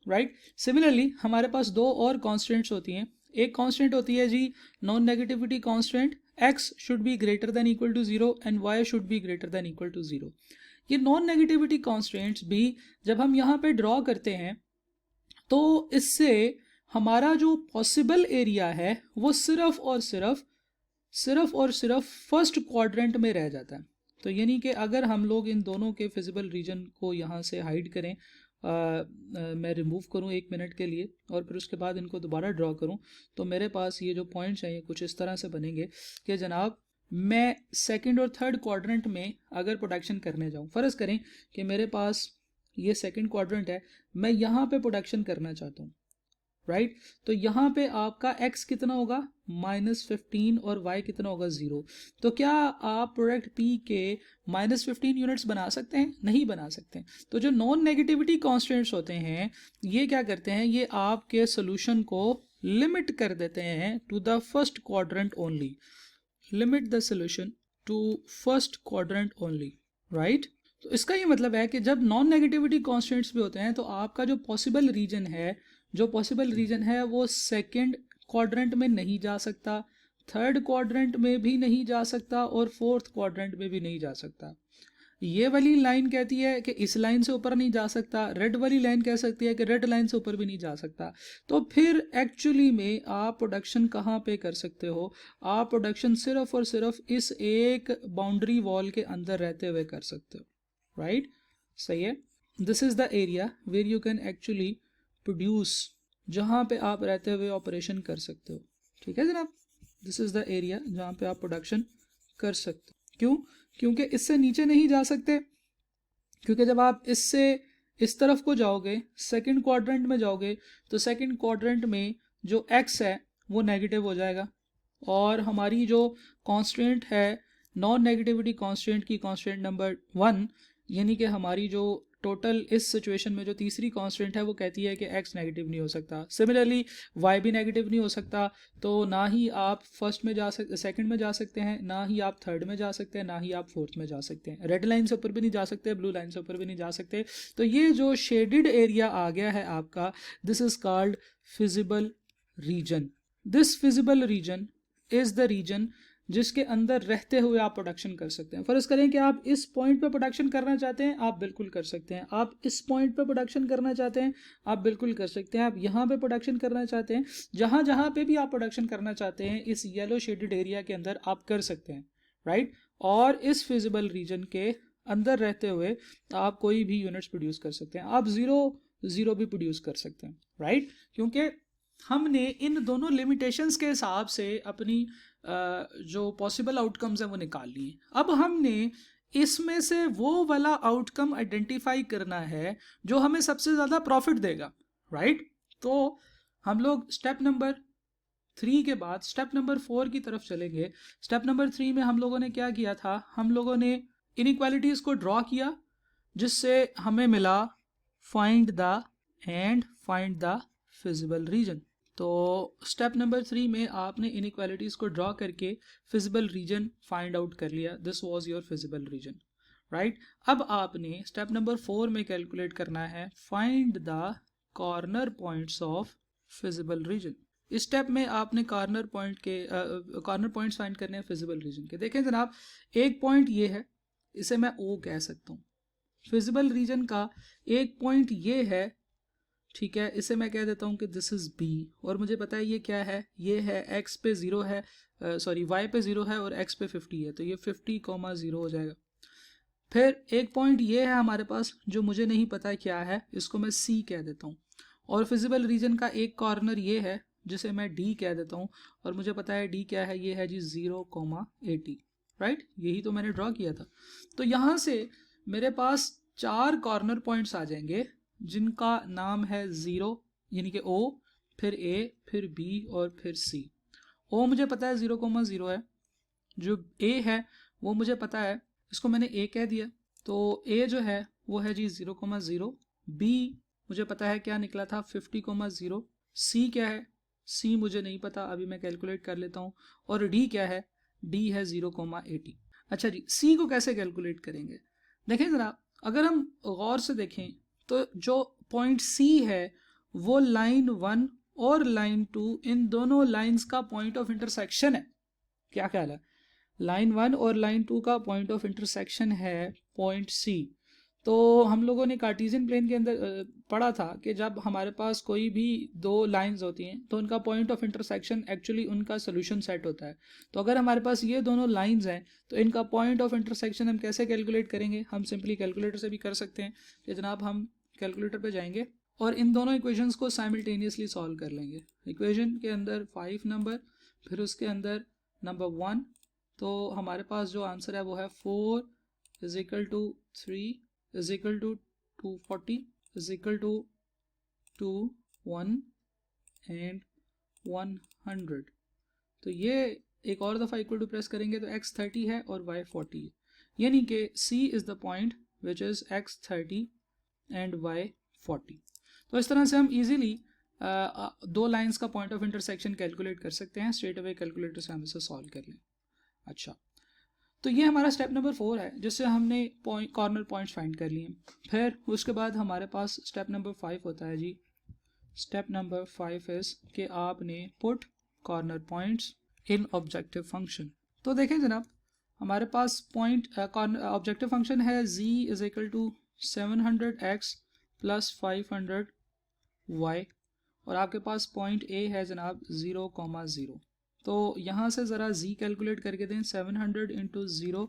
राइट। सिमिलरली हमारे पास दो और कॉन्स्टेंट्स होती हैं। एक कॉन्स्टेंट होती है जी non negativity constant, x should be greater than equal to 0 and y should be greater than equal to 0। ये नॉन नेगेटिविटी कॉन्स्टेंट्स भी जब हम यहाँ पे ड्रॉ करते हैं तो इससे हमारा जो पॉसिबल एरिया है वो सिर्फ और सिर्फ फर्स्ट क्वाड्रेंट में रह जाता है। तो यानी कि अगर हम लोग इन दोनों के फिजिबल रीजन को यहाँ से हाइड करें, मैं रिमूव करूँ 1 मिनट के लिए और फिर उसके बाद इनको दोबारा ड्रॉ करूँ तो मेरे पास ये जो पॉइंट्स हैं ये कुछ इस तरह से बनेंगे कि जनाब मैं सेकंड और थर्ड क्वाड्रेंट में अगर प्रोडक्शन करने जाऊँ, फ़र्ज़ करें कि मेरे पास ये सेकंड क्वाड्रेंट है, मैं यहाँ पे प्रोडक्शन करना चाहता हूँ, राइट। तो यहाँ पे आपका x कितना होगा -15 और y कितना होगा 0। तो क्या आप प्रोडक्ट p के -15 यूनिट्स बना सकते हैं? नहीं बना सकते। तो जो नॉन नेगेटिविटी कॉन्स्टेंट्स होते हैं ये क्या करते हैं, ये आपके सोल्यूशन को लिमिट कर देते हैं to the first quadrant only, limit the solution to first quadrant only, right. तो इसका ये मतलब है कि जब नॉन नेगेटिविटी कॉन्स्टेंट्स भी होते हैं तो आपका जो पॉसिबल रीजन है वो सेकंड क्वाड्रेंट में नहीं जा सकता, थर्ड क्वाड्रेंट में भी नहीं जा सकता और फोर्थ क्वाड्रेंट में भी नहीं जा सकता। ये वाली लाइन कहती है कि इस लाइन से ऊपर नहीं जा सकता, रेड वाली लाइन कह सकती है कि रेड लाइन से ऊपर भी नहीं जा सकता। तो फिर एक्चुअली में आप प्रोडक्शन कहाँ पे कर सकते हो? आप प्रोडक्शन सिर्फ और सिर्फ इस एक बाउंड्री वॉल के अंदर रहते हुए कर सकते हो, राइट। सही है। This is the area where you can actually produce, जहाँ पे आप रहते हुए ऑपरेशन कर सकते हो, ठीक है जनाब। दिस इज़ द एरिया जहाँ पे आप प्रोडक्शन कर सकते हो। क्यों? क्योंकि इससे नीचे नहीं जा सकते, क्योंकि जब आप इससे इस तरफ को जाओगे, सेकंड क्वाड्रेंट में जाओगे, तो सेकंड क्वाड्रेंट में जो x है वो नेगेटिव हो जाएगा और हमारी जो कांस्टेंट है नॉन नेगेटिविटी कांस्टेंट की कांस्टेंट नंबर 1, यानी कि हमारी जो टोटल इस सिचुएशन में जो तीसरी कांस्टेंट है वो कहती है कि x नेगेटिव नहीं हो सकता। सिमिलरली y भी नेगेटिव नहीं हो सकता, तो ना ही आप फर्स्ट में जा सकते, सेकंड में जा सकते हैं, ना ही आप थर्ड में जा सकते हैं, ना ही आप फोर्थ में जा सकते हैं। रेड लाइन से ऊपर भी नहीं जा सकते, ब्लू लाइन से ऊपर भी नहीं जा सकते। तो ये जो शेडेड एरिया आ गया है आपका, this is called feasible region. This feasible region is the region जिसके अंदर रहते हुए आप प्रोडक्शन कर सकते हैं। फर्ज करें कि आप इस पॉइंट पे प्रोडक्शन करना चाहते हैं, आप बिल्कुल कर सकते हैं। आप इस पॉइंट पे प्रोडक्शन करना चाहते हैं, आप बिल्कुल कर सकते हैं। आप यहाँ पे प्रोडक्शन करना चाहते हैं, जहाँ जहाँ पे भी आप प्रोडक्शन करना चाहते हैं इस येलो शेडेड एरिया के अंदर आप कर सकते हैं, राइट। और इस फिजिबल रीजन के अंदर रहते हुए आप कोई भी यूनिट्स प्रोड्यूस कर सकते हैं। आप ज़ीरो भी प्रोड्यूस कर सकते हैं, राइट। क्योंकि हमने इन दोनों लिमिटेशंस के हिसाब से अपनी जो पॉसिबल आउटकम्स हैं वो निकाल लिए। अब हमने इसमें से वो वाला आउटकम आइडेंटिफाई करना है जो हमें सबसे ज़्यादा प्रॉफिट देगा, राइट। तो हम लोग स्टेप नंबर 3 के बाद स्टेप नंबर 4 की तरफ चलेंगे। स्टेप नंबर 3 में हम लोगों ने क्या किया था, हम लोगों ने इनइक्वालिटीज को ड्रॉ किया, जिससे हमें मिला फाइंड द फिजिबल रीजन। तो स्टेप नंबर 3 में आपने इनइक्वालिटीज को ड्रॉ करके फिजिबल रीजन फाइंड आउट कर लिया, this was your feasible region, right. अब आपने स्टेप नंबर 4 में कैलकुलेट करना है find the corner points of feasible region. इस स्टेप में आपने कॉर्नर पॉइंट्स फाइंड करने हैं फिजिबल रीजन के। देखें जनाब, एक पॉइंट ये है, इसे मैं ओ कह सकता हूँ। फिजिबल रीजन का एक पॉइंट ये है, ठीक है, इसे मैं कह देता हूँ कि दिस इज बी, और मुझे पता है ये क्या है, ये है एक्स पे 0 है, सॉरी वाई पे 0 है और एक्स पे 50 है, तो ये 50,0 हो जाएगा। फिर एक पॉइंट ये है हमारे पास जो मुझे नहीं पता क्या है, इसको मैं सी कह देता हूँ। और फिजिबल रीजन का एक कॉर्नर ये है जिसे मैं डी कह देता हूँ, और मुझे पता है डी क्या है, ये है जी 0,80, राइट। यही तो मैंने ड्रॉ किया था। तो यहाँ से मेरे पास 4 कॉर्नर पॉइंट्स आ जाएंगे जिनका नाम है 0 यानी कि ओ, फिर ए, फिर बी और फिर सी। ओ मुझे पता है 0,0 है, जो ए है वो मुझे पता है, इसको मैंने ए कह दिया, तो ए जो है वो है जी 0,0। बी मुझे पता है क्या निकला था 50,0। सी क्या है, सी मुझे नहीं पता, अभी मैं कैलकुलेट कर लेता हूँ। और डी क्या है, डी है 0,80। अच्छा जी, सी को कैसे कैलकुलेट करेंगे? देखें जरा, अगर हम गौर से देखें तो जो पॉइंट सी है वो लाइन 1 और लाइन 2 इन दोनों लाइंस का पॉइंट ऑफ इंटरसेक्शन है। क्या ख्याल है? लाइन 1 और लाइन 2 का पॉइंट ऑफ इंटरसेक्शन है पॉइंट सी। तो हम लोगों ने कार्टेशियन प्लेन के अंदर पढ़ा था कि जब हमारे पास कोई भी दो लाइंस होती हैं तो उनका पॉइंट ऑफ इंटरसेक्शन एक्चुअली उनका सोल्यूशन सेट होता है। तो अगर हमारे पास ये दोनों लाइंस हैं तो इनका पॉइंट ऑफ इंटरसेक्शन हम कैसे कैलकुलेट करेंगे? हम सिंपली कैलकुलेटर से भी कर सकते हैं कि जनाब हम कैलकुलेटर पे जाएंगे और इन दोनों इक्वेशंस को साइमल्टेनियसली सॉल्व कर लेंगे। इक्वेशन के अंदर 5 नंबर, फिर उसके अंदर नंबर 1, तो हमारे पास जो आंसर है वो है 4 is equal to 3 is equal to 240 is equal to 2 1 and 100। तो ये एक और दफ़ा इक्वल टू प्रेस करेंगे तो x 30 है और y 40 है, यानी कि C is the point which is x 30 and y 40। तो इस तरह से हम इजीली दो लाइंस का पॉइंट ऑफ इंटरसेक्शन कैलकुलेट कर सकते हैं। स्ट्रेट अवे कैलकुलेटर से हम इसे सॉल्व कर लें। अच्छा, तो ये हमारा स्टेप नंबर 4 है जिससे हमने कॉर्नर पॉइंट्स फाइंड कर लिए। फिर उसके बाद हमारे पास स्टेप नंबर 5 होता है जी। स्टेप नंबर 5 इज कि आपने put corner points in objective function. तो देखें जनाब, हमारे पास पॉइंट ऑब्जेक्टिव फंक्शन है z is equal to 700x plus 500y, और आपके पास पॉइंट a है जनाब 0,0। तो यहाँ से ज़रा z कैलकुलेट करके दें, 700 इंटू 0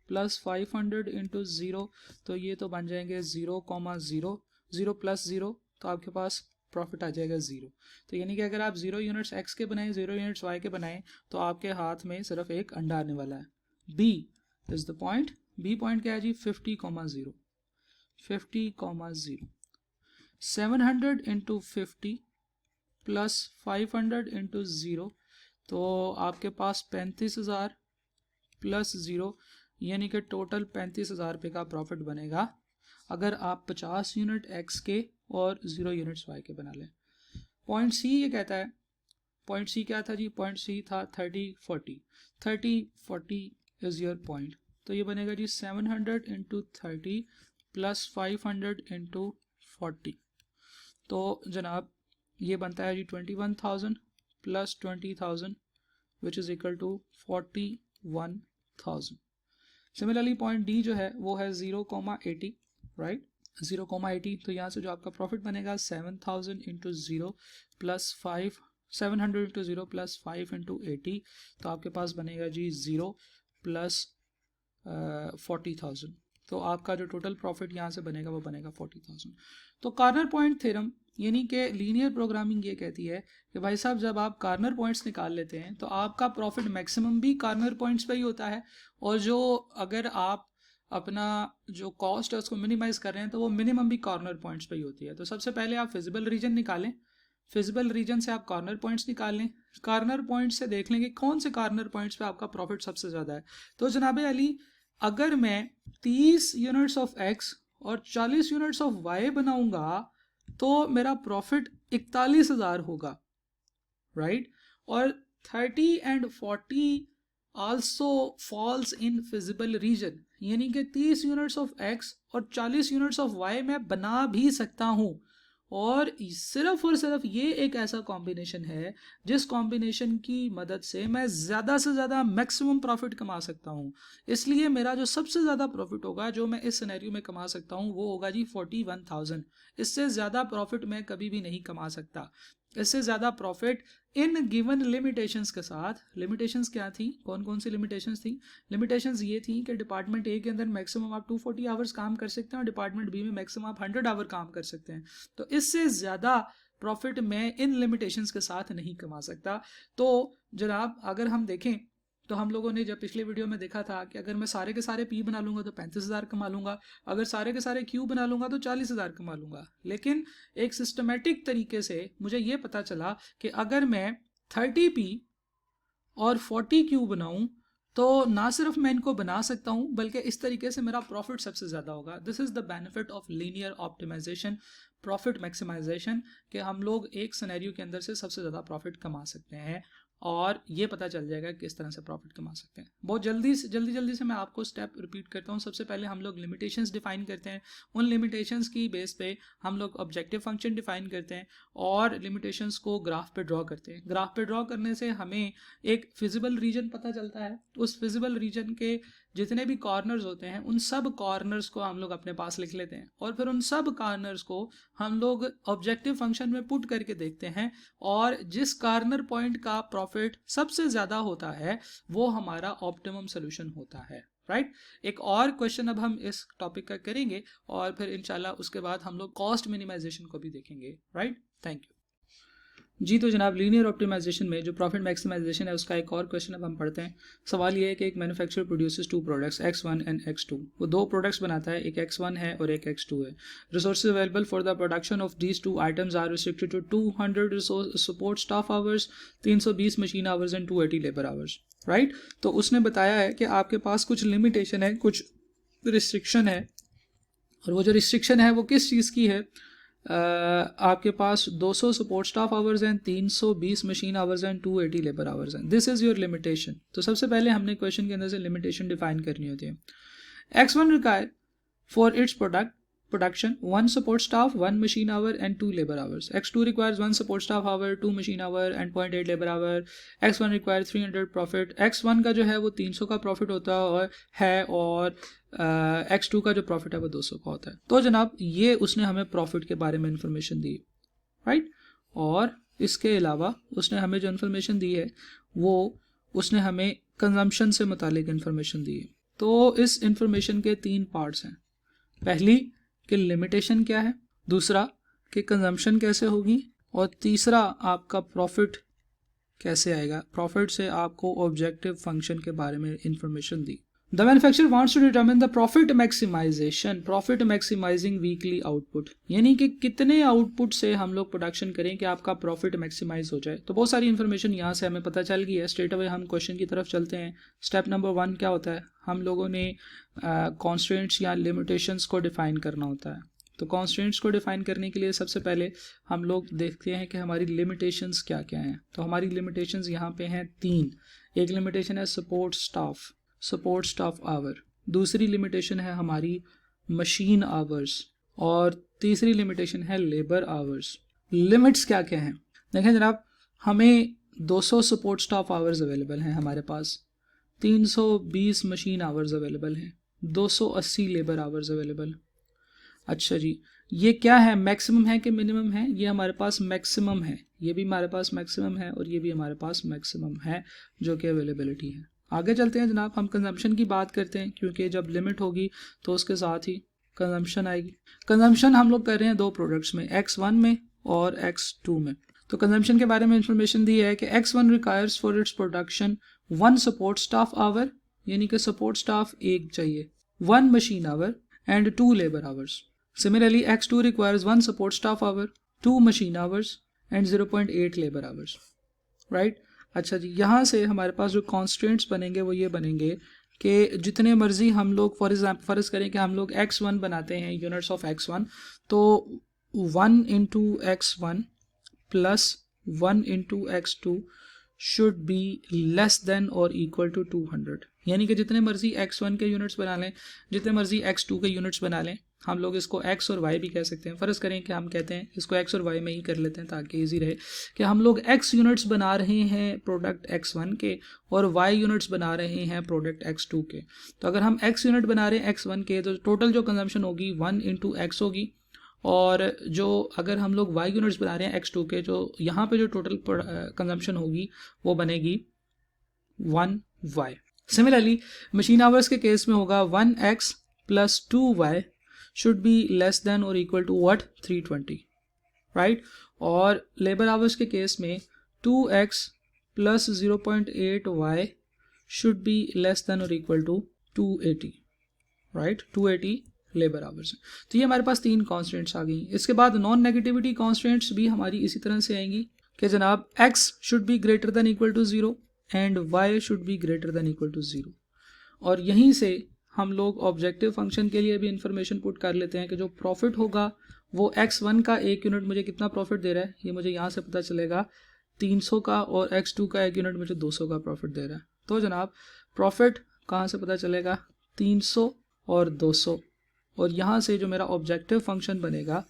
प्लस 500 इंटू 0, तो ये तो बन जाएंगे 0,0, 0 प्लस 0, तो आपके पास प्रॉफिट आ जाएगा 0। तो यानी कि अगर आप 0 यूनिट्स x के बनाएं, 0 यूनिट्स y के बनाएं, तो आपके हाथ में सिर्फ एक अंडा आने वाला है। b is the point, b point क्या है जी 50,0, 50,0। 700 इंटू 50 प्लस 500 इंटू 0, तो आपके पास 35,000 प्लस 0, यानी कि टोटल 35,000 रुपये का प्रॉफिट बनेगा अगर आप 50 यूनिट x के और 0 यूनिट्स y के बना लें। पॉइंट सी ये कहता है, पॉइंट सी क्या था जी? पॉइंट सी था 30-40, 30-40 इज़ योर पॉइंट। तो ये बनेगा जी 700 इंटू 30 प्लस 500 इंटू 40, तो जनाब ये बनता है जी 21,000 plus 20,000 which is equal to 41,000। Similarly point D जो है वो है 0,80, राइट, 0,80। तो यहाँ से जो आपका प्रॉफिट बनेगा 7,000 into 0 plus 5, 700 into 0 plus 5 into 80, तो आपके पास बनेगा जी 0 प्लस 40,000। तो आपका जो टोटल प्रॉफिट यहाँ से बनेगा वो बनेगा 40,000। तो कॉर्नर पॉइंट थ्योरम यानी कि लीनियर प्रोग्रामिंग ये कहती है कि भाई साहब जब आप कॉर्नर पॉइंट्स निकाल लेते हैं तो आपका प्रॉफिट मैक्सिमम भी कॉर्नर पॉइंट्स पे ही होता है, और जो अगर आप अपना जो कॉस्ट है उसको मिनिमाइज कर रहे हैं तो वो मिनिमम भी कॉर्नर पॉइंट्स पे ही होती है। तो सबसे पहले आप फिजिबल रीजन निकालें, फिजिबल रीजन से आप कॉर्नर पॉइंट्स निकाल लें, कार्नर पॉइंट से देख लेंगे कौन से कार्नर पॉइंट्स पे आपका प्रॉफिट सबसे ज़्यादा है। तो जनाब अली, अगर मैं 30 यूनिट्स ऑफ एक्स और 40 यूनिट्स ऑफ वाई बनाऊंगा तो मेरा प्रॉफिट 41,000 होगा, राइट। और 30 and 40 also falls in feasible region, यानी कि 30 यूनिट्स ऑफ एक्स और 40 यूनिट्स ऑफ वाई मैं बना भी सकता हूँ। और सिर्फ ये एक ऐसा कॉम्बिनेशन है जिस कॉम्बिनेशन की मदद से मैं ज़्यादा से ज़्यादा मैक्सिमम प्रॉफिट कमा सकता हूँ। इसलिए मेरा जो सबसे ज़्यादा प्रॉफिट होगा जो मैं इस सिनेरियो में कमा सकता हूँ वो होगा जी 41,000। इससे ज़्यादा प्रॉफिट मैं कभी भी नहीं कमा सकता। इससे ज़्यादा प्रॉफिट इन गिवन लिमिटेशंस के साथ, लिमिटेशंस क्या थी, कौन कौन सी लिमिटेशंस थी? लिमिटेशंस ये थी कि डिपार्टमेंट ए के अंदर मैक्सिमम आप 240 आवर्स काम कर सकते हैं और डिपार्टमेंट बी में मैक्सिमम आप 100 आवर काम कर सकते हैं। तो इससे ज़्यादा प्रॉफिट मैं इन लिमिटेशंस के साथ नहीं कमा सकता। तो जनाब अगर हम देखें तो हम लोगों ने जब पिछले वीडियो में देखा था कि अगर मैं सारे के सारे पी बना लूंगा तो 35,000 कमा लूंगा, अगर सारे के सारे क्यू बना लूंगा तो 40,000 कमा लूंगा। लेकिन एक सिस्टमेटिक तरीके से मुझे ये पता चला कि अगर मैं 30 पी और 40 क्यू बनाऊं तो ना सिर्फ मैं इनको बना सकता हूं बल्कि इस तरीके से मेरा प्रॉफिट सबसे ज़्यादा होगा। This is the benefit of linear optimization, profit maximization, कि हम लोग एक सिनेरियो के अंदर से सबसे ज़्यादा प्रॉफिट कमा सकते हैं और ये पता चल जाएगा किस तरह से प्रॉफिट कमा सकते हैं। बहुत जल्दी से मैं आपको स्टेप रिपीट करता हूँ। सबसे पहले हम लोग लिमिटेशंस डिफाइन करते हैं, उन लिमिटेशंस की बेस पे हम लोग ऑब्जेक्टिव फंक्शन डिफाइन करते हैं और लिमिटेशंस को ग्राफ पे ड्रॉ करते हैं। ग्राफ पे ड्रॉ करने से हमें एक फिजिबल रीजन पता चलता है। उस फिजिबल रीजन के जितने भी कॉर्नर्स होते हैं उन सब कॉर्नर्स को हम लोग अपने पास लिख लेते हैं और फिर उन सब कॉर्नर्स को हम लोग ऑब्जेक्टिव फंक्शन में पुट करके देखते हैं और जिस कॉर्नर पॉइंट का प्रॉफिट सबसे ज़्यादा होता है वो हमारा ऑप्टिमम सोल्यूशन होता है, राइट। एक और क्वेश्चन अब हम इस टॉपिक का करेंगे और फिर इंशाल्लाह उसके बाद हम लोग कॉस्ट मिनिमाइजेशन को भी देखेंगे, राइट। थैंक यू जी। तो जनाब लीनियर ऑप्टिमाइजेशन में जो प्रॉफिट मैक्सिमाइजेशन है उसका एक और क्वेश्चन अब हम पढ़ते हैं। सवाल ये है कि एक manufacturer produces 2 products X1 and X2। वो 2 प्रोडक्ट्स बनाता है, एक X1 है और एक X2 है। Resources available for the production of these 2 items are restricted to 200 support staff hours, 320 machine hours and 280 labour hours, right. तो उसने बताया है कि आपके पास कुछ लिमिटेशन है, कुछ रिस्ट्रिक्शन है और वो जो रिस्ट्रिक्शन है वो किस चीज़ की है? आपके पास 200 सपोर्ट स्टाफ आवर्स हैं, 320 मशीन आवर्स हैं, 280 लेबर आवर्स हैं। This is your limitation. तो सबसे पहले हमने क्वेश्चन के अंदर से लिमिटेशन डिफाइन करनी होती है। X1 require for its production 1 support staff, 1 machine hour and 2 labor hours. X2 requires 1 support staff hour, 2 machine hour and 0.8 labor hour. X1 requires 300 profit. X1 का जो है वो 300 का प्रॉफिट होता है और X2 का जो प्रॉफिट है वो 200 का होता है। तो जनाब ये उसने हमें प्रॉफिट के बारे में इंफॉर्मेशन दी, राइट। और इसके अलावा उसने हमें जो इन्फॉर्मेशन दी है वो उसने हमें कंजम्पशन से मुतालिक इन्फॉर्मेशन दी है। तो इस इंफॉर्मेशन के 3 पार्ट्स हैं। पहली कि लिमिटेशन क्या है, दूसरा कि कंजम्पशन कैसे होगी और तीसरा आपका प्रॉफिट कैसे आएगा। प्रॉफिट से आपको ऑब्जेक्टिव फंक्शन के बारे में इंफॉर्मेशन दी। The manufacturer wants to determine the profit maximization, profit maximizing weekly output, यानी कि कितने आउटपुट से हम लोग प्रोडक्शन करें कि आपका प्रॉफिट मैक्सिमाइज हो जाए। तो बहुत सारी इन्फॉर्मेशन यहाँ से हमें पता चल गई है। स्ट्रेट अवे हम क्वेश्चन की तरफ चलते हैं। स्टेप नंबर 1 क्या होता है? हम लोगों ने कॉन्स्ट्रेंट्स या लिमिटेशंस को डिफाइन करना होता है। तो कॉन्स्ट्रेंट्स को डिफाइन करने के लिए सबसे पहले हम लोग देखते हैं कि हमारी लिमिटेशंस क्या क्या हैं। तो हमारी लिमिटेशंस यहाँ पे हैं 3। एक लिमिटेशन है सपोर्ट स्टाफ आवर, दूसरी लिमिटेशन है हमारी मशीन आवर्स और तीसरी लिमिटेशन है लेबर आवर्स। लिमिट्स क्या क्या हैं? देखें जनाब, हमें 200 सपोर्ट स्टाफ आवर्स अवेलेबल हैं हमारे पास, 320 मशीन आवर्स अवेलेबल हैं, 280 लेबर आवर्स अवेलेबल। अच्छा जी, ये क्या है? मैक्सिमम है कि मिनिमम है? ये हमारे पास मैक्सिमम है, ये भी हमारे पास मैक्सिमम है और ये भी हमारे पास मैक्सिमम है जो कि अवेलेबिलिटी है। आगे चलते हैं जनाब, हम कंजम्पशन की बात करते हैं क्योंकि जब लिमिट होगी तो उसके साथ ही कंजम्पशन आएगी। कंजम्पशन हम लोग कर रहे हैं 2 प्रोडक्ट्स में, X1 में और X2 में। तो कंजम्पशन के बारे में इंफॉर्मेशन दी है कि X1 requires for its production 1 support staff hour, यानी कि सपोर्ट स्टाफ 1 चाहिए, 1 machine hour and 2 labour hours. Similarly, X2 requires 1 support staff hour, 2 machine hours and 0.8 labor hours. Right. अच्छा जी, यहाँ से हमारे पास जो कॉन्स्टेंट्स बनेंगे वो ये बनेंगे कि जितने मर्जी हम लोग फॉर एग्जाम्पल फ़र्ज़ करें कि हम लोग x1 बनाते हैं, यूनिट्स ऑफ x1, तो 1 into x1 plus 1 into x2 should be less than और इक्वल टू 200। यानी कि जितने मर्जी x1 के यूनिट्स बना लें, जितने मर्जी x2 के यूनिट्स बना लें, हम लोग इसको x और y भी कह सकते हैं। फ़र्ज़ करें कि हम कहते हैं इसको x और y में ही कर लेते हैं ताकि इजी रहे, कि हम लोग x यूनिट्स बना रहे हैं प्रोडक्ट x1 के और y यूनिट्स बना रहे हैं प्रोडक्ट x2 के। तो अगर हम x यूनिट बना रहे हैं x1 के, तो टोटल जो कंजम्पशन होगी 1 इंटू x होगी, और जो अगर हम लोग y यूनिट्स बना रहे हैं x2 के, जो यहाँ पे जो टोटल कंजम्पशन होगी वो बनेगी 1y। सिमिलरली मशीन आवर्स के केस में होगा 1x plus 2y should be less than और इक्वल टू व्हाट, 320, राइट। और लेबर आवर्स के केस में 2x plus 0.8y should be less than और equal to 280, right, 280 labour hours. तो ये हमारे पास 3 कॉन्स्टेंट्स आ गई। इसके बाद नॉन नेगेटिविटी कॉन्स्टेंट्स भी हमारी इसी तरह से आएंगी कि जनाब x should be greater than equal to 0 and y should be greater than equal to 0। और यहीं से हम लोग ऑब्जेक्टिव फंक्शन के लिए भी इंफॉर्मेशन पुट कर लेते हैं कि जो प्रॉफिट होगा वो x1 का 1 यूनिट मुझे कितना प्रॉफिट दे रहा है, ये मुझे यहाँ से पता चलेगा 300 का, और x2 का 1 यूनिट मुझे 200 का प्रॉफिट दे रहा है। तो जनाब प्रॉफिट कहाँ से पता चलेगा, 300 और 200, और यहाँ से जो मेरा ऑब्जेक्टिव फंक्शन बनेगा,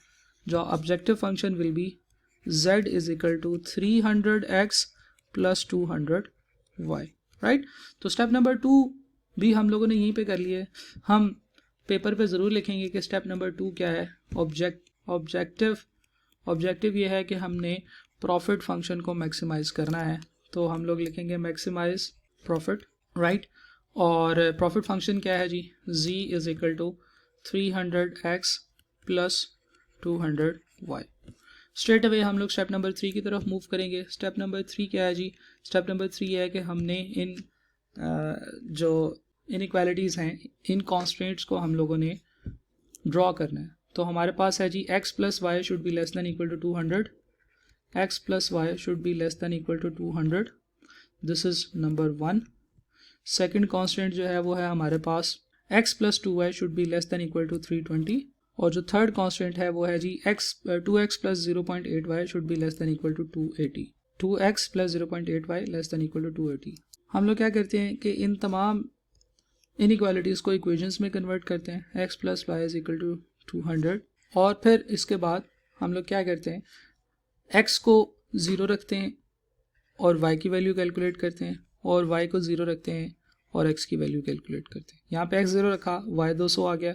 जो objective function will be z is equal to 300x plus 200y, right. तो स्टेप नंबर 2 भी हम लोगों ने यहीं पे कर लिए। हम पेपर पे ज़रूर लिखेंगे कि स्टेप नंबर 2 क्या है। ऑब्जेक्टिव ये है कि हमने प्रॉफिट फंक्शन को मैक्सिमाइज करना है, तो हम लोग लिखेंगे मैक्सिमाइज प्रॉफिट, राइट। और प्रॉफिट फंक्शन क्या है जी, z is equal to 300x plus 200y। Straight away हम लोग स्टेप नंबर 3 की तरफ मूव करेंगे। स्टेप नंबर 3 क्या है जी, स्टेप नंबर 3 है कि हमने इन जो इनइक्वालिटीज़ हैं, इन कॉन्स्टेंट्स को हम लोगों ने ड्रॉ करना है। तो हमारे पास है जी x plus Y should be less than equal to 200, x plus Y should be less than equal to 200, this is number 1। Second constant जो है वो है हमारे पास x plus 2y should be less than equal to 320, और जो third constant है वो है जी 2x plus 0.8y should be less than equal to 280, 2x plus 0.8y less than equal to 280। हम लोग क्या करते हैं कि इन तमाम इनइक्वालिटीज़ को इक्वेशंस में कन्वर्ट करते हैं, x plus Y is equal to 200, और फिर इसके बाद हम लोग क्या करते हैं, x को 0 रखते हैं और y की वैल्यू कैलकुलेट करते हैं, और y को 0 रखते हैं और x की वैल्यू कैलकुलेट करते हैं। यहाँ पे x 0 रखा, y 200 आ गया,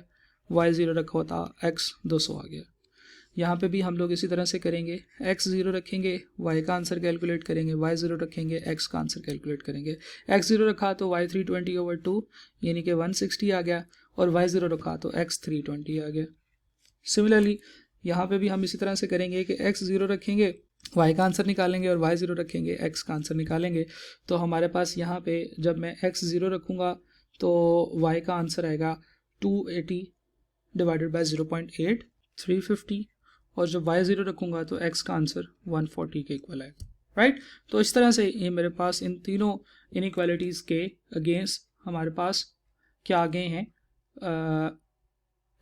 y 0 रखा होता x 200 आ गया। यहाँ पे भी हम लोग इसी तरह से करेंगे, x 0 रखेंगे, y का आंसर कैलकुलेट करेंगे, y 0 रखेंगे, x का आंसर कैलकुलेट करेंगे। x 0 रखा तो y 320/2 यानी कि 160 आ गया, और y 0 रखा तो x 320 आ गया। सिमिलरली यहाँ पे भी हम इसी तरह से करेंगे कि x 0 रखेंगे, y का आंसर निकालेंगे, और y 0 रखेंगे, x का आंसर निकालेंगे। तो हमारे पास यहाँ पे जब मैं x 0 रखूँगा तो y का आंसर आएगा 280 डिवाइडेड बाई 0.8, 350, और जब y 0 रखूँगा तो x का आंसर 140 के इक्वल है, राइट। तो इस तरह से ये मेरे पास इन तीनों इनइक्वालिटीज़ के अगेंस्ट हमारे पास क्या आ गए हैं,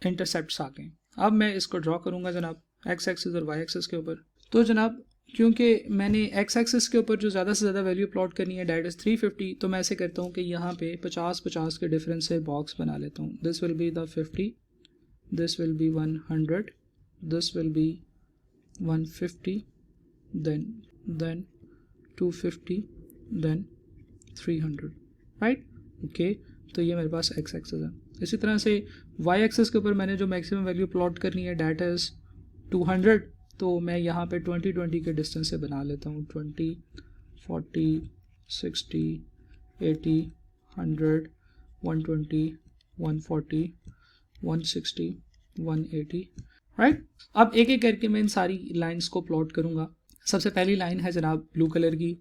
इंटरसेप्ट्स आ गए। अब मैं इसको ड्रॉ करूँगा जनाब x एक्सिस और y एक्सिस के ऊपर। तो जनाब क्योंकि मैंने x एक्सिस के ऊपर जो ज़्यादा से ज़्यादा वैल्यू प्लॉट करनी है, डेट इज़ 350, तो मैं ऐसे करता हूँ कि यहाँ पे 50-50 के डिफरेंस से बॉक्स बना लेता हूँ। This will be the 50, this will B 100, this will be 150, then 250, then 300, right? Okay, तो ये मेरे पास x एक्सिस है। इसी तरह से y एक्सिस के ऊपर मैंने जो मैक्सिमम वैल्यू प्लॉट करनी है, डेट इज़ 200, तो मैं यहाँ पे 20-20 के डिस्टेंस से बना लेता हूँ। 20, 40, 60, 80, 100, 120, 140, 160, 180, राइट। अब एक एक करके मैं इन सारी लाइंस को प्लॉट करूँगा। सबसे पहली लाइन है जनाब ब्लू कलर की,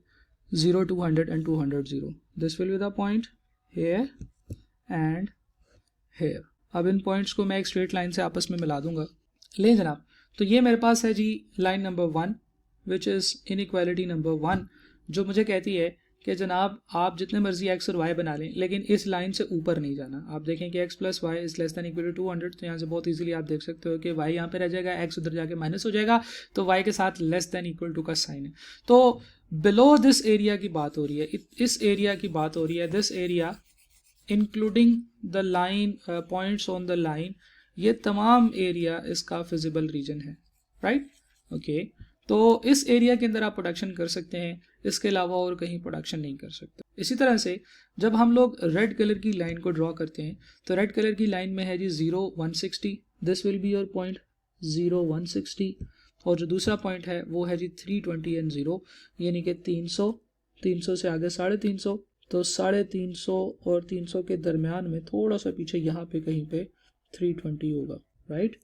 0, 200 and 200, 0। This will be the point here and here. अब इन पॉइंट्स को मैं एक स्ट्रेट लाइन से आपस में मिला दूंगा। ले जनाब, तो ये मेरे पास है जी line number 1 which is inequality number 1, जो मुझे कहती है कि जनाब आप जितने मर्जी एक्स और वाई बना लें लेकिन इस लाइन से ऊपर नहीं जाना। आप देखें कि X plus Y is less than equal to 200, तो यहाँ से बहुत इजीली आप देख सकते हो कि वाई यहाँ पे रह जाएगा, एक्स उधर जाके माइनस हो जाएगा, तो वाई के साथ लेस दैन इक्वल टू का साइन है। तो बिलो दिस एरिया की बात हो रही है, इस एरिया की बात हो रही है, this area including the line points on the line, ये तमाम एरिया इसका फिजिबल रीजन है, राइट। ओके, तो इस एरिया के अंदर आप प्रोडक्शन कर सकते हैं, इसके अलावा और कहीं प्रोडक्शन नहीं कर सकते। इसी तरह से जब हम लोग रेड कलर की लाइन को ड्रॉ करते हैं तो रेड कलर की लाइन में है जी 0 160, this will be your point 0 160, और जो दूसरा पॉइंट है वो है जी 320 एंड 0, यानी कि 300, 300 से आगे 350, तो 350 और 300 के दरमियान में थोड़ा सा पीछे यहाँ पे कहीं पे 320 होगा, राइट।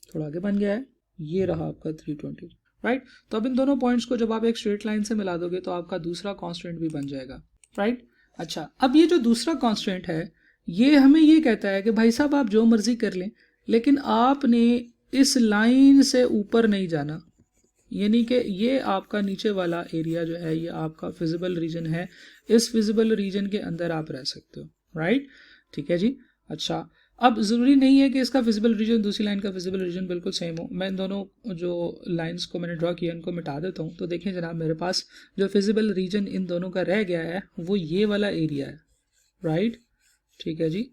थोड़ा आगे बन गया है, ये रहा आपका 320, राइट। तो अब इन दोनों पॉइंट्स को जब आप एक स्ट्रेट लाइन से मिला दोगे तो आपका दूसरा कांस्टेंट भी बन जाएगा, राइट। अच्छा, अब ये जो दूसरा कांस्टेंट है ये हमें ये कहता है कि भाई साहब आप जो मर्जी कर लें लेकिन आपने इस लाइन से ऊपर नहीं जाना, यानी कि ये आपका नीचे वाला एरिया जो है ये आपका फिजिबल रीजन है, इस फिजिबल रीजन के अंदर आप रह सकते हो, राइट। ठीक है जी। अच्छा, अब ज़रूरी नहीं है कि इसका फिजिबल रीजन दूसरी लाइन का फिजिबल रीजन बिल्कुल सेम हो। मैं इन दोनों जो लाइंस को मैंने ड्रॉ किया इनको मिटा देता हूँ। तो देखें जनाब, मेरे पास जो फिजिबल रीजन इन दोनों का रह गया है वो ये वाला एरिया है, राइट। ठीक है जी।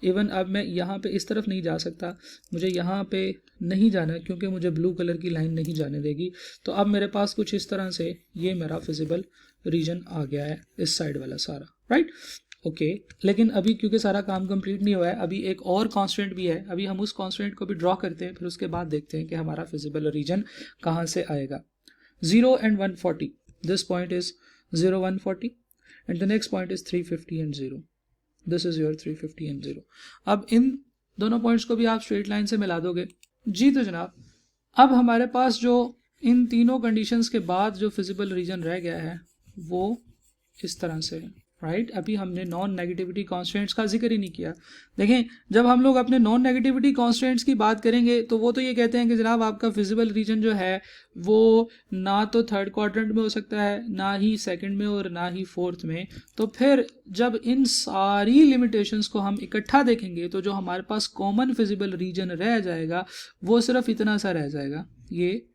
इवन अब मैं यहाँ पे इस तरफ नहीं जा सकता, मुझे यहाँ पे नहीं जाना क्योंकि मुझे ब्लू कलर की लाइन नहीं जाने देगी। तो अब मेरे पास कुछ इस तरह से ये मेरा फिजिबल रीजन आ गया है, इस साइड वाला सारा, राइट। ओके, लेकिन अभी क्योंकि सारा काम कंप्लीट नहीं हुआ है, अभी एक और कांस्टेंट भी है, अभी हम उस कांस्टेंट को भी ड्रॉ करते हैं, फिर उसके बाद देखते हैं कि हमारा फिजिबल रीजन कहाँ से आएगा। 0 and 140, this point is 0 140 and the next point is 350 and 0, this is your 350 and 0। अब इन दोनों पॉइंट्स को भी आप स्ट्रेट लाइन से मिला दोगे जी। तो जनाब अब हमारे पास जो इन तीनों कंडीशंस के बाद जो फिजिबल रीजन रह गया है वो इस तरह से है, राइट। अभी हमने नॉन नेगेटिविटी कॉन्स्टेंट्स का जिक्र ही नहीं किया। देखें, जब हम लोग अपने नॉन नेगेटिविटी कॉन्स्टेंट्स की बात करेंगे तो वो तो ये कहते हैं कि जनाब आपका फिजिबल रीजन जो है वो ना तो थर्ड क्वाड्रेंट में हो सकता है, ना ही सेकंड में और ना ही फोर्थ में। तो फिर जब इन सारी लिमिटेशंस को हम इकट्ठा देखेंगे तो जो हमारे पास कॉमन फिजिबल रीजन रह जाएगा वो सिर्फ इतना सा रह जाएगा, ये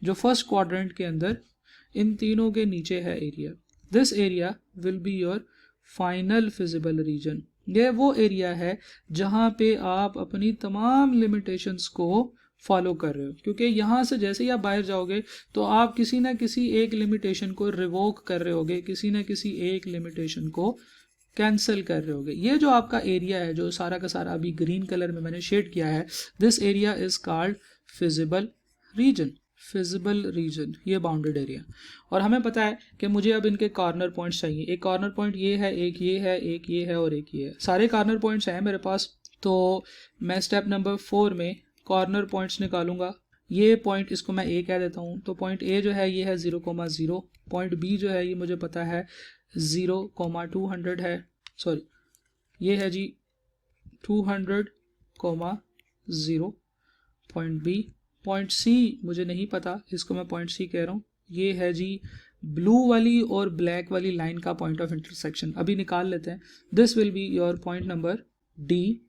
जो फर्स्ट क्वाड्रेंट के अंदर इन तीनों के नीचे है area. This area will be your final feasible region. ये वो एरिया है जहाँ पे आप अपनी तमाम लिमिटेशंस को फॉलो कर रहे हो, क्योंकि यहाँ से जैसे ही आप बाहर जाओगे तो आप किसी ना किसी एक लिमिटेशन को रिवोक कर रहे होगे, किसी ना किसी एक लिमिटेशन को कैंसिल कर रहे होगे। ये जो आपका एरिया है जो सारा का सारा अभी ग्रीन कलर में मैंने शेड किया है, this area is called feasible reason. Feasible region, ये बाउंडेड एरिया। और हमें पता है कि मुझे अब इनके कॉर्नर पॉइंट्स चाहिए। एक कॉर्नर पॉइंट ये है, एक ये है, एक ये है और एक ये है। सारे कॉर्नर पॉइंट्स हैं मेरे पास। तो मैं स्टेप नंबर 4 में कॉर्नर पॉइंट्स निकालूंगा। ये पॉइंट इसको मैं ए कह देता हूँ। तो पॉइंट ए जो है ये है 0,0, पॉइंट बी जो है ये मुझे पता है 0,200 है, सॉरी ये है जी 200,0। पॉइंट बी, पॉइंट सी मुझे नहीं पता, इसको मैं पॉइंट सी कह रहा हूँ। ये है जी ब्लू वाली और ब्लैक वाली लाइन का पॉइंट ऑफ इंटरसेक्शन, अभी निकाल लेते हैं। This will be your point number D.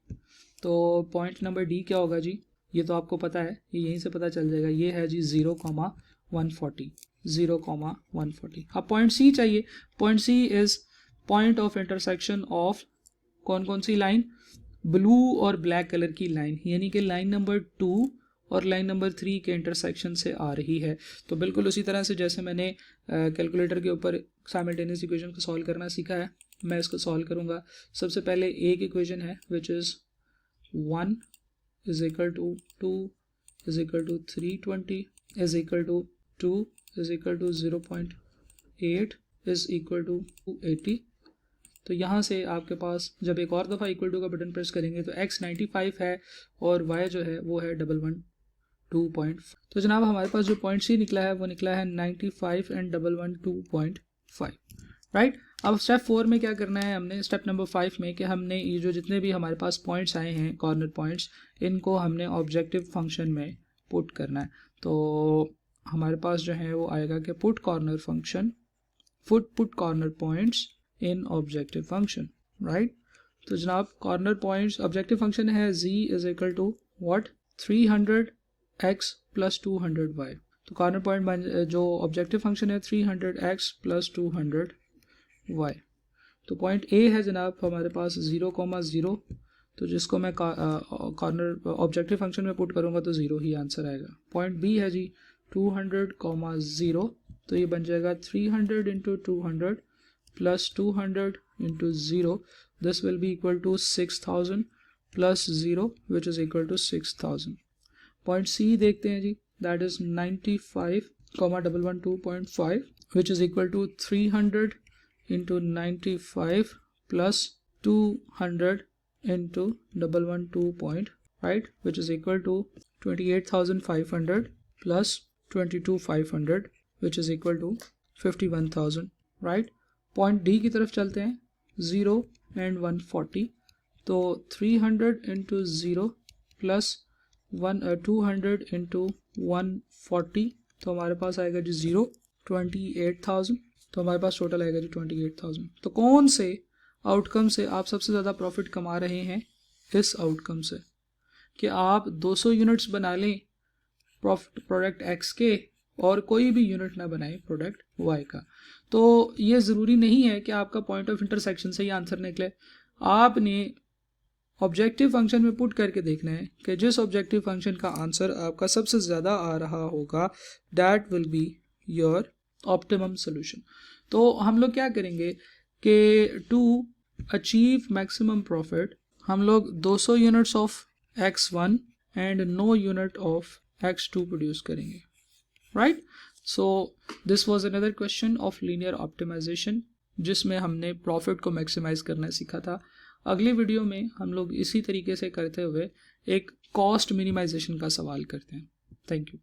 तो पॉइंट नंबर डी क्या होगा जी, ये तो आपको पता है, ये यहीं से पता चल जाएगा। ये है जी 0,140, 0,140। अब पॉइंट सी चाहिए। Point C is point of intersection of कौन कौन सी लाइन, ब्लू और ब्लैक कलर की लाइन, यानी कि लाइन नंबर 2 और लाइन नंबर 3 के इंटरसेक्शन से आ रही है। तो बिल्कुल उसी तरह से जैसे मैंने कैलकुलेटर के ऊपर साइमल्टेनियस इक्वेशन को सॉल्व करना सीखा है, मैं इसको सॉल्व करूँगा। सबसे पहले एक इक्वेशन है which is 1 is equal to 2 is equal to 320 is equal to 2 is equal to 0.8 is equal to 280। तो यहाँ से आपके पास जब एक और दफ़ा इक्वल टू का बटन प्रेस करेंगे तो x 95 है और y जो है वो है 112.5। तो जनाब हमारे पास जो पॉइंट सी निकला है वो निकला है 95 एंड 112.5, राइट। अब स्टेप 4 में क्या करना है हमने, स्टेप नंबर 5 में कि हमने ये जो जितने भी हमारे पास पॉइंट्स आए हैं कॉर्नर पॉइंट्स, इनको हमने ऑब्जेक्टिव फंक्शन में पुट करना है। तो हमारे पास जो है वो आएगा कि put corner function put corner points in objective function, right? तो जनाब कॉर्नर पॉइंट्स ऑब्जेक्टिव फंक्शन है z is equal to what 300x plus 200y। तो कॉर्नर पॉइंट जो ऑब्जेक्टिव फंक्शन है 300x प्लस 200y। तो पॉइंट ए है जनाब हमारे पास 0,0, तो जिसको मैं कॉर्नर ऑब्जेक्टिव फंक्शन में पुट करूँगा तो 0 ही आंसर आएगा। पॉइंट बी है जी 200,0, तो ये बन जाएगा 300 into 200 plus 200 into 0, this will be equal to 6000 plus 0 which is equal to 6000। Point C देखते हैं जी, that is 95,112.5 which is equal to 300 into 95 plus 200 into 112 right, which is equal to 28,500 plus 22,500 which is equal to 51,000 right। Point D की तरफ चलते हैं 0 and 140, तो 300 into 0 plus 200 into 140, तो हमारे पास आएगा जी 0, 28,000, तो हमारे पास टोटल आएगा जी 28,000। तो कौन से आउटकम से आप सबसे ज़्यादा प्रॉफिट कमा रहे हैं? इस आउटकम से कि आप 200 यूनिट्स बना लें प्रोडक्ट एक्स के और कोई भी यूनिट ना बनाएं प्रोडक्ट वाई का। तो ये ज़रूरी नहीं है कि आपका पॉइंट ऑफ इंटरसेक्शन से ही आंसर निकले, आपने ऑब्जेक्टिव फंक्शन में पुट करके देखना है कि जिस ऑब्जेक्टिव फंक्शन का आंसर आपका सबसे ज़्यादा आ रहा होगा that will be your optimum solution. तो हम लोग क्या करेंगे कि टू अचीव मैक्सिमम प्रॉफिट हम लोग 200 units of x1 and no unit of x2 produce करेंगे, right. So this was another question of linear optimisation जिसमें हमने प्रॉफिट को मैक्सिमाइज करना सीखा था। अगली वीडियो में हम लोग इसी तरीके से करते हुए एक कॉस्ट मिनिमाइजेशन का सवाल करते हैं। Thank you.